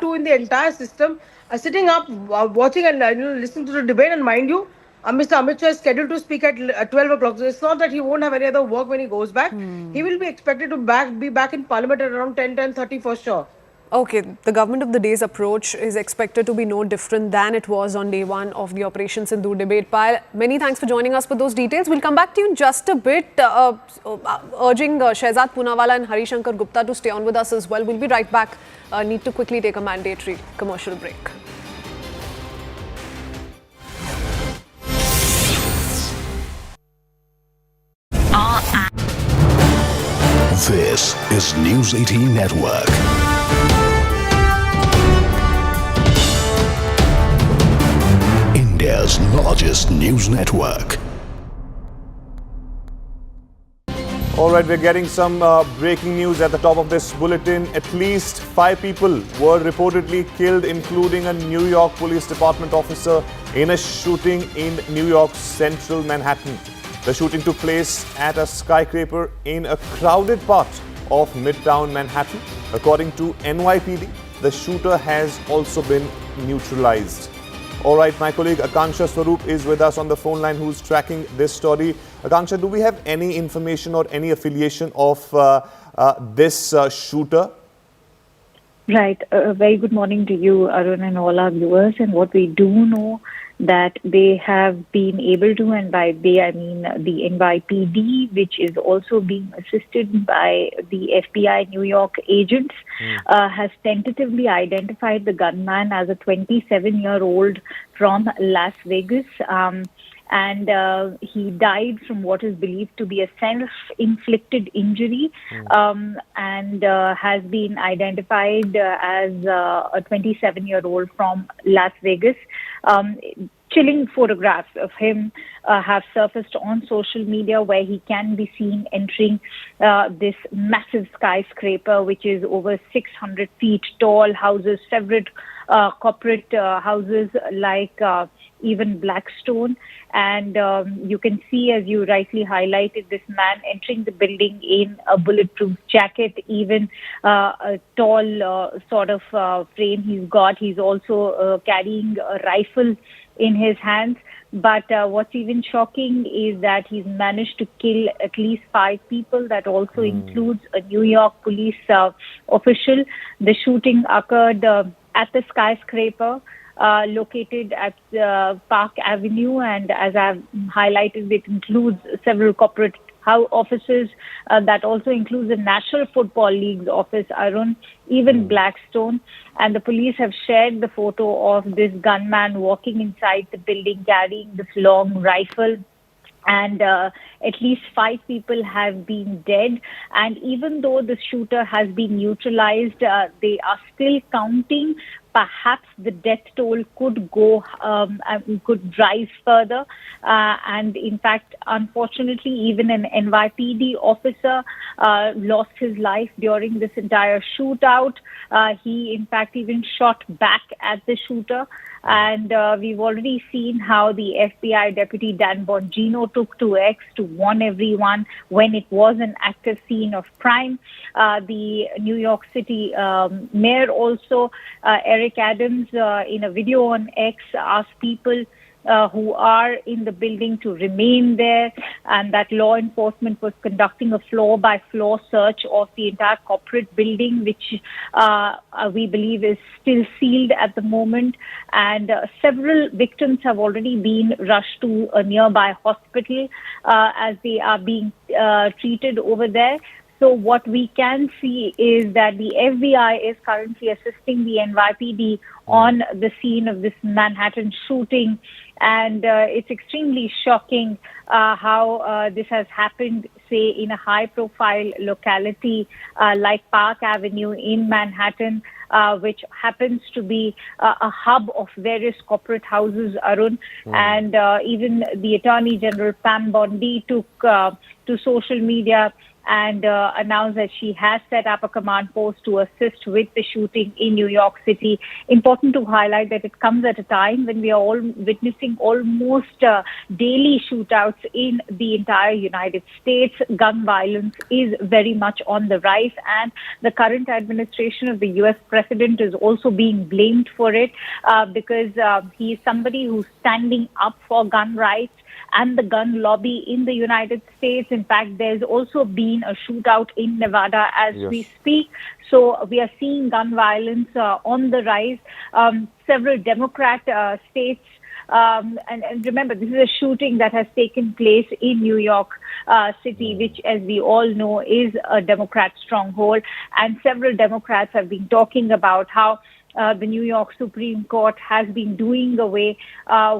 two in the entire system sitting up, watching and listening to the debate. And mind you, Mr. Amit Shah is scheduled to speak at 12 o'clock. So it's not that he won't have any other work when he goes back. He will be expected to be back in Parliament at around 10:30 for sure. Okay, the government of the day's approach is expected to be no different than it was on day one of the Operation Sindoor debate. Payal, many thanks for joining us for those details. We'll come back to you in just a bit, urging Shehzad Poonawalla and Harishankar Gupta to stay on with us as well. We'll be right back. Need to quickly take a mandatory commercial break. This is News 18 Network. India's largest news network. All right, we're getting some breaking news at the top of this bulletin. At least 5 people were reportedly killed, including a New York Police Department officer, in a shooting in New York's central Manhattan. The shooting took place at a skyscraper in a crowded part of Midtown Manhattan. According to NYPD, the shooter has also been neutralized. All right, my colleague Akanksha Swaroop is with us on the phone line, who's tracking this story. Akanksha, do we have any information or any affiliation of this shooter? Right. Very good morning to you, Arun, and all our viewers. And what we do know that they have been able to, and by they I mean the NYPD, which is also being assisted by the FBI New York agents, has tentatively identified the gunman as a 27-year-old from Las Vegas. And he died from what is believed to be a self-inflicted injury, and has been identified as a 27-year-old from Las Vegas. Chilling photographs of him have surfaced on social media, where he can be seen entering this massive skyscraper, which is over 600 feet tall, houses several corporate houses like even Blackstone. And you can see, as you rightly highlighted, this man entering the building in a bulletproof jacket, even a tall sort of frame he's got. He's also carrying a rifle in his hands. But what's even shocking is that he's managed to kill at least 5 people. That also includes a New York police official. The shooting occurred at the skyscraper located at Park Avenue, and as I've highlighted, it includes several corporate offices. That also includes the National Football League's office, Arun, even Blackstone. And the police have shared the photo of this gunman walking inside the building carrying this long rifle. And at least 5 people have been dead. And even though the shooter has been neutralized, they are still counting. Perhaps the death toll could could rise further. And in fact, unfortunately, even an NYPD officer lost his life during this entire shootout. He, in fact, even shot back at the shooter. And we've already seen how the FBI Deputy Dan Bongino took to X to warn everyone when it was an active scene of crime. The New York City mayor also, Eric Adams, in a video on X, asked people who are in the building to remain there, and that law enforcement was conducting a floor-by-floor search of the entire corporate building, which we believe is still sealed at the moment. And several victims have already been rushed to a nearby hospital as they are being treated over there. So what we can see is that the FBI is currently assisting the NYPD on the scene of this Manhattan shooting. And it's extremely shocking how this has happened, say, in a high-profile locality like Park Avenue in Manhattan, which happens to be a hub of various corporate houses, Arun. And even the Attorney General, Pam Bondi, took to social media and announced that she has set up a command post to assist with the shooting in New York City. Important to highlight that it comes at a time when we are all witnessing almost daily shootouts in the entire United States. Gun violence is very much on the rise, and the current administration of the US president is also being blamed for it because he is somebody who's standing up for gun rights and the gun lobby in the United States. In fact, there's also been a shootout in Nevada as we speak. So we are seeing gun violence on the rise. Several Democrat states, and remember, this is a shooting that has taken place in New York City, which, as we all know, is a Democrat stronghold. And several Democrats have been talking about how the New York Supreme Court has been doing away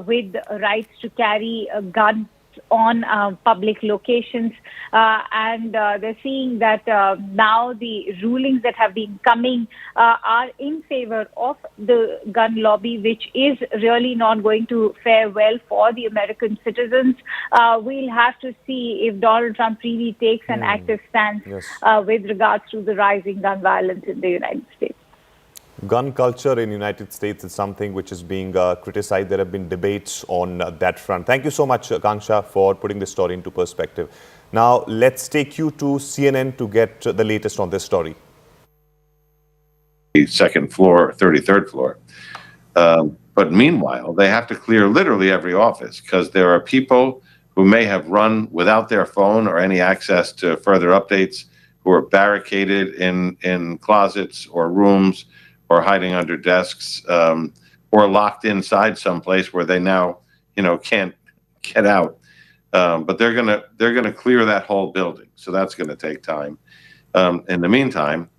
with rights to carry guns on public locations, and they're seeing that now the rulings that have been coming are in favor of the gun lobby, which is really not going to fare well for the American citizens. We'll have to see if Donald Trump really takes an active stance with regards to the rising gun violence in the United States. Gun culture in the United States is something which is being criticized. There have been debates on that front. Thank you so much, Kangsha, for putting this story into perspective. Now, let's take you to CNN to get the latest on this story. Second floor, 33rd floor. But meanwhile, they have to clear literally every office because there are people who may have run without their phone or any access to further updates, who are barricaded in closets or rooms, or hiding under desks, or locked inside someplace where they now, can't get out. But they're gonna clear that whole building, so that's going to take time. In the meantime,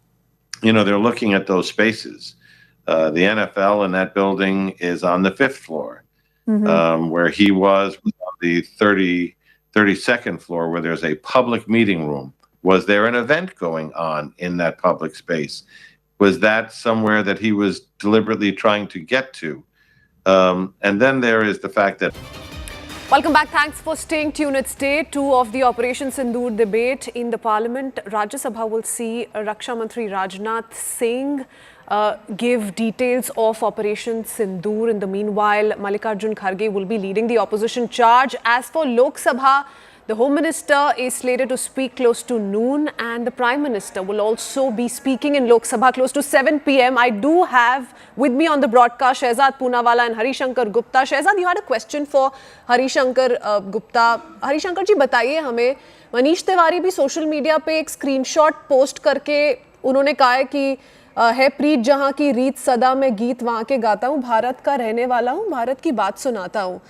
they're looking at those spaces. The NFL in that building is on the 5th floor, where he was on the 32nd floor, where there's a public meeting room. Was there an event going on in that public space? Was that somewhere that he was deliberately trying to get to? And then there is the fact that... Welcome back. Thanks for staying tuned. It's day 2 of the Operation Sindoor debate in the Parliament. Rajya Sabha will see Raksha Mantri Rajnath Singh give details of Operation Sindoor. In the meanwhile, Mallikarjun Kharge will be leading the opposition charge. As for Lok Sabha, The Home Minister is slated to speak close to noon, and the Prime Minister will also be speaking in Lok Sabha close to 7 p.m. I do have with me on the broadcast Shehzad Poonawala and Harishankar Gupta. Shehzad, you had a question for Harishankar Gupta. Harishankar जी बताइए हमें, मनीष तिवारी भी social media पे एक screenshot post करके उन्होंने कहा है कि है प्रीत जहाँ की रीत सदा मैं गीत वहाँ के गाता हूँ, भारत का रहने वाला हूँ, भारत की बात सुनाता हूँ.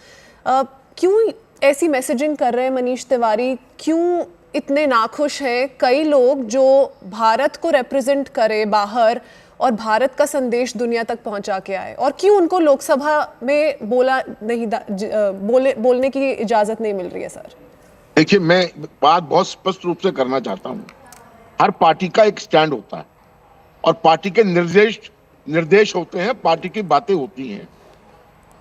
क्यों ऐसी मैसेजिंग कर रहे हैं मनीष तिवारी? क्यों इतने नाखुश हैं कई लोग जो भारत को रिप्रेजेंट करे बाहर और भारत का संदेश दुनिया तक पहुंचा के आए, और क्यों उनको लोकसभा में बोलने की इजाजत नहीं मिल रही है? सर देखिए, मैं बात बहुत स्पष्ट रूप से करना चाहता हूँ. हर पार्टी का एक स्टैंड होता है और पार्टी के निर्देश होते हैं, पार्टी की बातें होती हैं.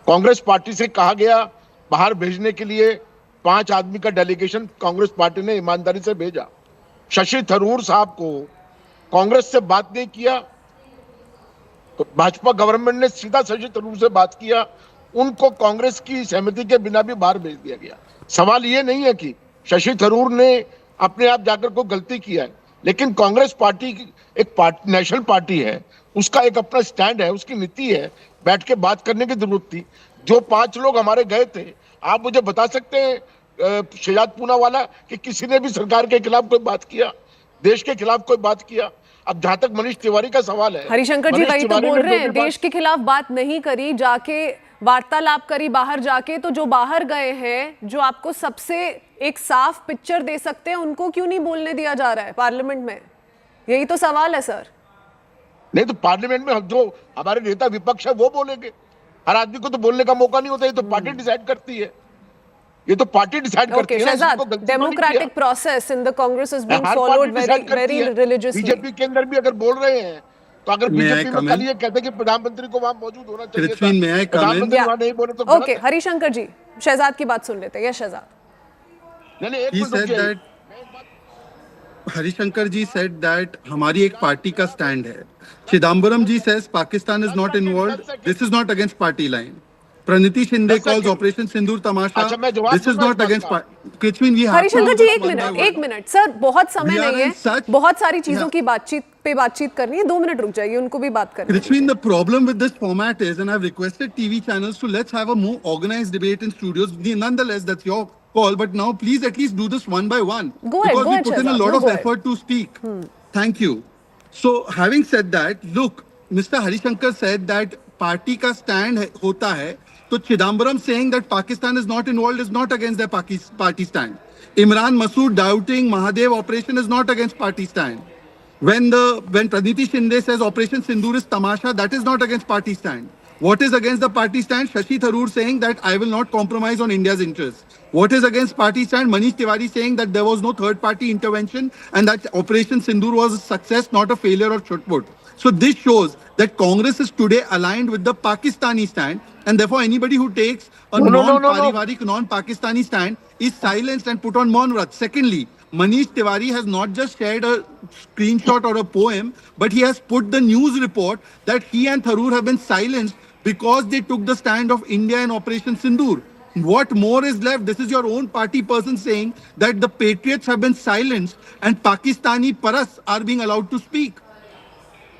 कांग्रेस पार्टी से कहा गया बाहर भेजने के लिए 5 आदमी का डेलीगेशन कांग्रेस पार्टी ने ईमानदारी से भेजा. शशि थरूर साहब को कांग्रेस से बात नहीं किया तो भाजपा गवर्नमेंट ने सीधा शशि थरूर से बात किया, उनको कांग्रेस की सहमति के बिना भी बाहर भेज दिया गया. सवाल ये नहीं है कि शशि थरूर ने अपने आप जाकर कोई गलती किया है, लेकिन कांग्रेस पार्टी एक नेशनल पार्टी है, उसका एक अपना स्टैंड है, उसकी नीति है. बैठ के बात करने की जरूरत थी. जो 5 लोग हमारे गए थे, आप मुझे बता सकते हैं शहजाद पूनावाला कि किसी ने भी सरकार के खिलाफ कोई बात किया, देश के खिलाफ कोई बात किया? अब जहां तक मनीष तिवारी का सवाल है, हरिशंकर जी वही तो बोल रहे हैं, देश के खिलाफ बात नहीं करी, जाके वार्तालाप करी बाहर जाके. तो जो बाहर गए हैं, जो आपको सबसे एक साफ पिक्चर दे सकते हैं, उनको क्यों नहीं बोलने दिया जा रहा है पार्लियामेंट में? यही तो सवाल है सर. नहीं तो पार्लियामेंट में जो हमारे नेता विपक्ष है वो बोलेंगे. हर आदमी को तो बोलने का मौका नहीं होता. ये तो पार्टी डिसाइड करती है, ये तो पार्टी डिसाइड करती है. Shahzad, democratic process in the Congress is being followed very religiously. BJP के अंदर भी अगर बोल रहे हैं तो अगर बीजेपी में कल ये कहते हैं कि प्रधानमंत्री को वहां मौजूद होना चाहिए था, प्रधानमंत्री वहां नहीं बोले तो ओके. हरिशंकर जी, शहजाद की बात सुन लेते हैं. Shahzad, Harishankar ji said that हमारी एक पार्टी का स्टैंड है. Chidambaram ji says Pakistan is not involved. This is not against party line. Praniti Shinde calls Operation Sindoor Tamasha. This is not against party. Harishankar जी एक minute sir, बहुत समय नहीं है, बहुत सारी चीजों की बातचीत करनी है. 2 मिनट रुक जाइए, उनको भी बात करनी है. Richwin, the problem with this format is, and I've requested TV channels to let's have a more organized debate in studios. Nonetheless, that's your call, but now please at least do this one by one. Go ahead, because we put in a lot of effort to speak. Thank you. So having said that, look, Mr. Harishankar said that party ka stand hota hai, so Chidambaram saying that Pakistan is not involved is not against their party stand. Imran Masood doubting Mahadev operation is not against party stand. When Praniti Shinde says Operation Sindoor is tamasha, that is not against party stand. What is against the party stand? Shashi Tharoor saying that I will not compromise on India's interests. What is against party stand? Manish Tiwari saying that there was no third party intervention and that Operation Sindoor was a success, not a failure or chutput. So this shows that Congress is today aligned with the Pakistani stand, and therefore anybody who takes a non-parivarik, non-Pakistani stand is silenced and put on Maunrat. Secondly, Manish Tiwari has not just shared a screenshot or a poem, but he has put the news report that he and Tharoor have been silenced because they took the stand of India in Operation Sindoor. What more is left? This is your own party person saying that the patriots have been silenced and Pakistani paras are being allowed to speak.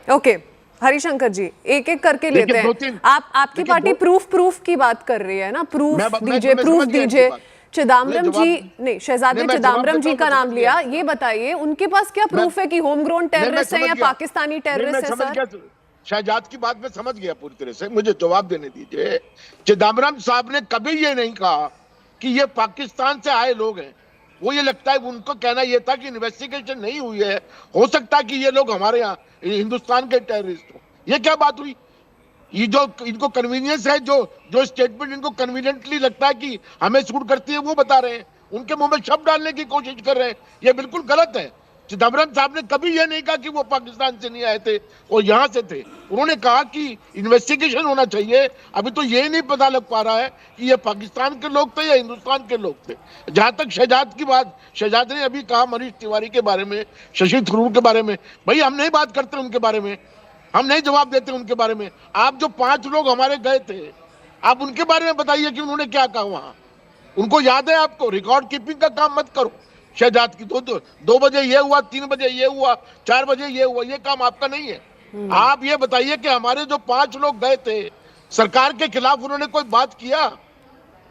Okay. Harishankar जी, एक एक करके लेते हैं. आपकी party proof की बात कर रही है ना? प्रूफ दीजिए. चिदम्बरम जी नहीं, शहजाद ने चिदम्बरम जी का नाम लिया. ये बताइए उनके पास क्या प्रूफ है कि होम ग्रोन टेररिस्ट है या पाकिस्तानी टेररिस्ट है? सर शहजाद की बात में समझ गया पूरी तरह से, मुझे जवाब देने दीजिए. चिदम्बरम साहब ने कभी ये नहीं कहा कि ये पाकिस्तान से आए लोग हैं. वो ये लगता है उनको कहना ये था कि इन्वेस्टिगेशन नहीं हुई है, हो सकता है कि ये लोग हमारे यहाँ हिंदुस्तान के टेररिस्ट हो. ये क्या बात हुई? ये जो इनको कन्वीनियंस है, जो स्टेटमेंट इनको कन्वीनियंटली लगता है कि हमें सूट करती है, वो बता रहे हैं. उनके मुंह में शब्द डालने की कोशिश कर रहे हैं. ये बिल्कुल गलत है. चिदम्बरम साहब ने कभी ये नहीं कहा कि वो पाकिस्तान से नहीं आए थे और यहाँ से थे. उन्होंने कहा कि इन्वेस्टिगेशन होना चाहिए. अभी तो ये नहीं पता लग पा रहा है कि ये पाकिस्तान के लोग थे या हिंदुस्तान के लोग थे. जहां तक शहजाद की बात, शहजाद ने अभी कहा मनीष तिवारी के बारे में, शशि थरूर के बारे में, भाई हम नहीं बात करते उनके बारे में, हम नहीं जवाब देते उनके बारे में. आप जो 5 लोग हमारे गए थे, आप उनके बारे में बताइए कि उन्होंने क्या कहा वहां. उनको याद है आपको? रिकॉर्ड कीपिंग का काम मत करो। शहजाद की 2 बजे ये हुआ, 3 बजे ये हुआ, 4 बजे ये हुआ, ये काम आपका नहीं है। आप ये बताइए कि हमारे जो 5 लोग गए थे, सरकार के खिलाफ उन्होंने कोई बात किया?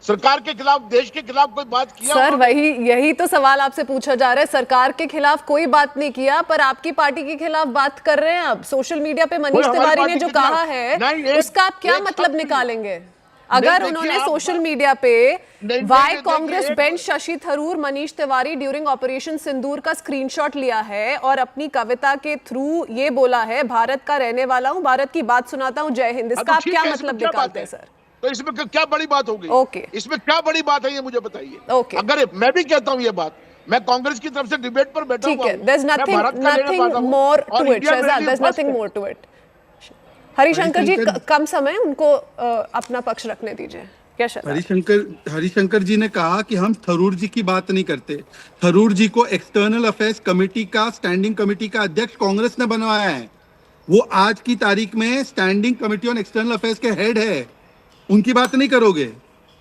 सरकार के खिलाफ, देश के खिलाफ कोई बात किया? सर यही तो सवाल आपसे पूछा जा रहा है। सरकार के खिलाफ कोई बात नहीं किया, पर आपकी पार्टी के खिलाफ बात कर रहे हैं। अब सोशल मीडिया पे मनीष तिवारी ने जो कहा है उसका आप क्या मतलब निकालेंगे? अगर उन्होंने सोशल मीडिया पे वाई Congress bench Shashi Tharoor Manish Tiwari during operation Sindoor का स्क्रीनशॉट लिया है और अपनी कविता के थ्रू ये बोला है, भारत का रहने वाला हूं, भारत की बात सुनाता हूं, जय हिंद, इसका आप क्या मतलब निकालते हैं सर? तो इसमें क्या बड़ी बात होगी? ओके, इसमें क्या बड़ी बात है ये मुझे बताइए। ओके, अगर मैं भी कहता हूं ये बात, मैं कांग्रेस की तरफ से डिबेट पर बैठा हुआ हूं, there's nothing more to it, Shahzad, there's nothing more to it। Harishankar जी, कम समय, उनको अपना पक्ष रखने दीजिए। क्या हरिशंकर जी ने कहा कि हम थरूर जी की बात नहीं करते। थरूर जी को एक्सटर्नल अफेयर्स कमेटी का, स्टैंडिंग कमेटी का अध्यक्ष कांग्रेस ने बनवाया है। वो आज की तारीख में standing committee on external affairs के हेड है। उनकी बात नहीं करोगे?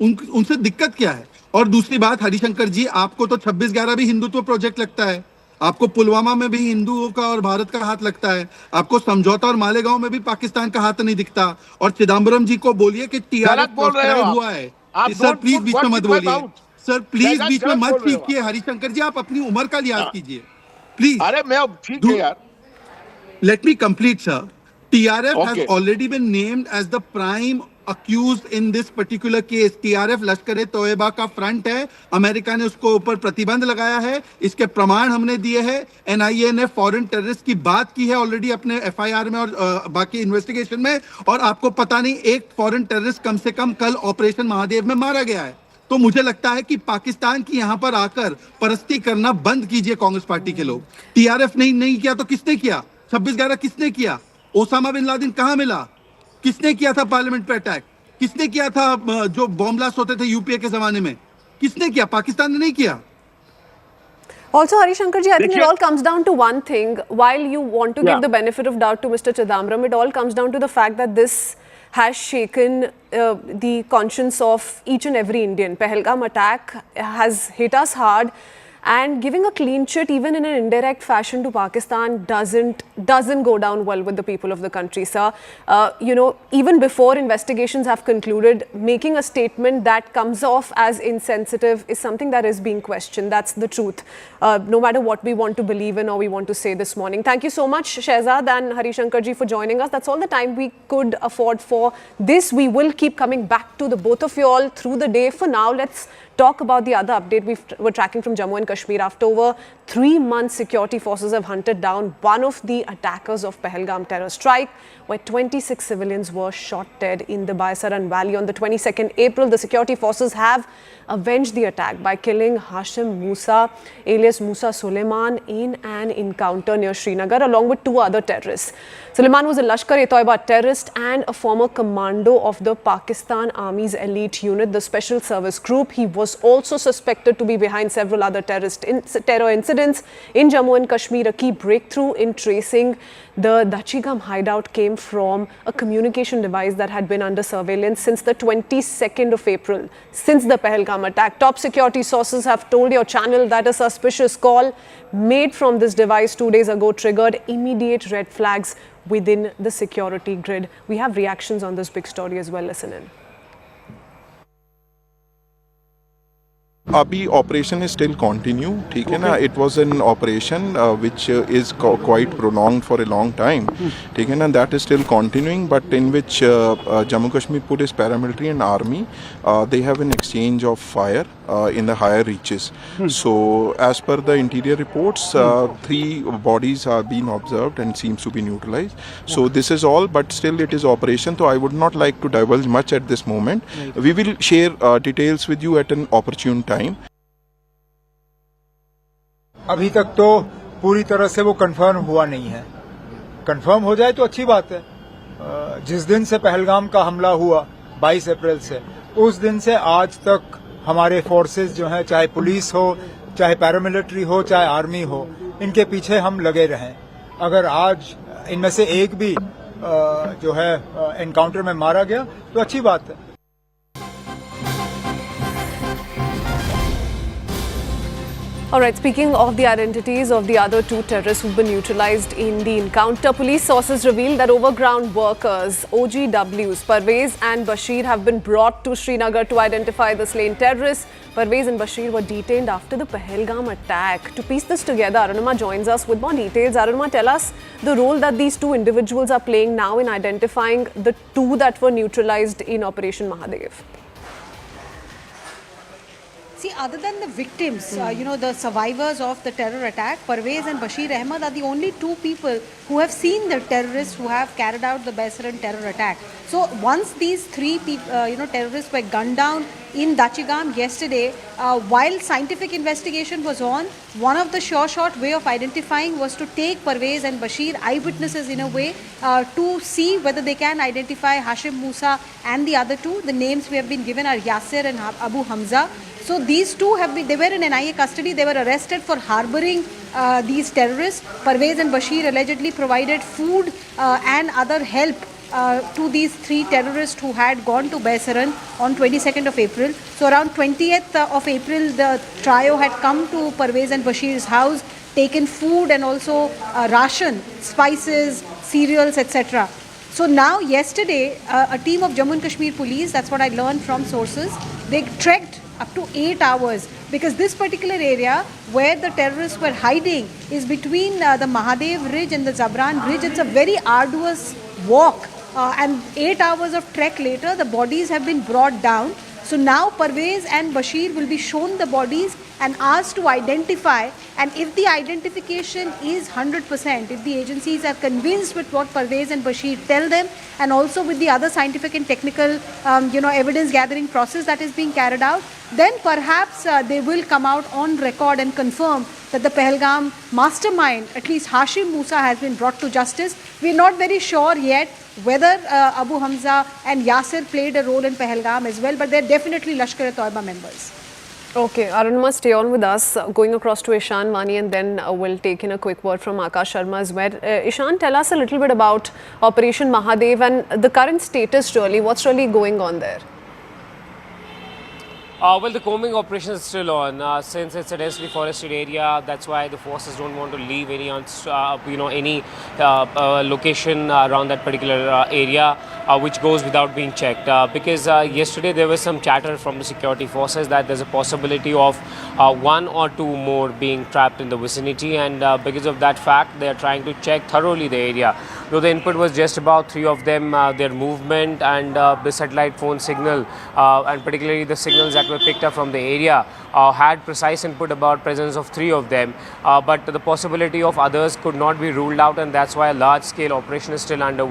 उनसे दिक्कत क्या है? और दूसरी बात, हरिशंकर जी, आपको तो 26/11 भी हिंदुत्व प्रोजेक्ट लगता है, आपको पुलवामा में भी हिंदुओं का और भारत का हाथ लगता है, आपको समझौता और मालेगांव में भी पाकिस्तान का हाथ नहीं दिखता। और चिदम्बरम जी को बोलिए कि टीआरएफ हुआ है। सर प्लीज बीच में मत बोलिए, सर प्लीज बीच में मत कीजिए। हरिशंकर जी, आप अपनी उम्र का लिहाज कीजिए प्लीज। अरे मैं ठीक है यार, let me complete, sir. TRF has already been named as the prime accused in this particular case. TRF लश्कर-ए-तोयबा का फ्रंट है, अमेरिका ने उसको ऊपर प्रतिबंध लगाया है, इसके प्रमाण हमने दिए हैं। NIA ने फॉरेन टेररिस्ट की बात की है ऑलरेडी अपने FIR में और बाकी इन्वेस्टिगेशन में, और आपको पता नहीं एक फॉरेन टेररिस्ट कम से कम कल ऑपरेशन महादेव में मारा गया है। तो मुझे लगता है कि पाकिस्तान की यहां पर आकर परस्ती करना बंद कीजिए कांग्रेस पार्टी के लोग। TRF नहीं किया तो किसने किया? 26/11 किसने किया? ओसामा बिन लादेन कहां मिला? किसने किया था पार्लियामेंट पे अटैक? किसने किया था जो बॉम्ब ब्लास्ट होते थे यूपीए के जमाने में? किसने किया? पाकिस्तान ने नहीं किया। Also, Harishankar ji, I think it all comes down to one thing. While you want to give the benefit of doubt to Mr. Chidambaram, it all comes down to the fact that this has shaken the conscience of each and every Indian. Pahalgam attack has hit us hard. And giving a clean chit, even in an indirect fashion, to Pakistan doesn't go down well with the people of the country, sir. Even before investigations have concluded, making a statement that comes off as insensitive is something that is being questioned. That's the truth. No matter what we want to believe in or we want to say this morning. Thank you so much, Shehzad and Harishankar ji, for joining us. That's all the time we could afford for this. We will keep coming back to the both of you all through the day. For now, let's talk about the other update we're tracking from Jammu and Kashmir. After over 3 months, security forces have hunted down one of the attackers of Pahalgam terror strike, where 26 civilians were shot dead in the Baisaran Valley. On the 22nd April, the security forces have avenged the attack by killing Hashim Musa, alias Musa Suleiman, in an encounter near Srinagar, along with 2 other terrorists. Suleiman was a Lashkar-e-Toiba terrorist and a former commando of the Pakistan Army's elite unit, the Special Service Group. He was also suspected to be behind several other terror incidents in Jammu and Kashmir. A key breakthrough in tracing the Dachigam hideout came from a communication device that had been under surveillance since the 22nd of April, since the Pahalgam attack. Top security sources have told your channel that a suspicious call made from this device 2 days ago triggered immediate red flags within the security grid. We have reactions on this big story as well. Listen in. अभी operation is still continue, ठीक है ना. It was an operation which is quite prolonged for a long time, ठीक है ना. That is still continuing, but in which Jammu Kashmir police, paramilitary and army, they have an exchange of fire in the higher reaches. So as per the interior reports, 3 bodies are being observed and seems to be neutralized. So this is all, but still it is operation, so I would not like to divulge much at this moment. We will share details with you at an opportune time. अभी तक तो पूरी तरह से वो confirm हुआ नहीं है. कंफर्म हो जाए तो अच्छी बात है. जिस दिन से पहलगाम का हमला हुआ 22 अप्रैल से, उस दिन से आज तक हमारे फोर्सेस जो हैं, चाहे पुलिस हो, चाहे पैरामिलिट्री हो, चाहे आर्मी हो, इनके पीछे हम लगे रहें. अगर आज इनमें से एक भी जो है एनकाउंटर में मारा गया तो अच्छी बात है. All right, speaking of the identities of the other two terrorists who've been neutralized in the encounter, police sources revealed that overground workers, OGWs, Parvez and Bashir, have been brought to Srinagar to identify the slain terrorists. Parvez and Bashir were detained after the Pahalgam attack. To piece this together, Arunima joins us with more details. Arunima, tell us the role that these two individuals are playing now in identifying the two that were neutralized in Operation Mahadev. See, other than the victims, the survivors of the terror attack, Parvez and Bashir Ahmed are the only two people who have seen the terrorists who have carried out the Baisaran terror attack. So once these three terrorists were gunned down in Dachigam yesterday, while scientific investigation was on, one of the sure shot way of identifying was to take Parvez and Bashir, eyewitnesses in a way, to see whether they can identify Hashim Musa and the other two. The names we have been given are Yasir and Abu Hamza. So these two they were in NIA custody. They were arrested for harboring these terrorists. Parvez and Bashir allegedly provided food and other help to these three terrorists who had gone to Baisaran on 22nd of April. So around 20th of April, the trio had come to Parvez and Bashir's house, taken food and also ration, spices, cereals, etc. So now yesterday, a team of Jammu and Kashmir police, that's what I learned from sources, they trekked up to 8 hours, because this particular area where the terrorists were hiding is between the Mahadev Ridge and the Zabran Ridge. It's a very arduous walk, and 8 hours of trek later, the bodies have been brought down. So now Parvez and Bashir will be shown the bodies and asked to identify, and if the identification is 100%, if the agencies are convinced with what Parvez and Bashir tell them, and also with the other scientific and technical evidence gathering process that is being carried out, then perhaps they will come out on record and confirm that the Pahalgam mastermind, at least Hashim Musa, has been brought to justice. We're not very sure yet whether Abu Hamza and Yasir played a role in Pahalgam as well, but they're definitely Lashkar-e-Toiba members. Okay, Arunima, stay on with us. Going across to Ishan Vani, and then we'll take in a quick word from Akash Sharma as well. Ishan, tell us a little bit about Operation Mahadev and the current status really. What's really going on there? Well, the combing operation is still on since it's a densely forested area. That's why the forces don't want to leave any location around that particular area, which goes without being checked. Because yesterday there was some chatter from the security forces that there's a possibility of one or two more being trapped in the vicinity, and because of that fact, they are trying to check thoroughly the area. Though the input was just about 3 of them, their movement and the satellite phone signal, and particularly the signals that were picked up from the area, had precise input about presence of 3 of them, but the possibility of others could not be ruled out, and that's why a large-scale operation is still underway.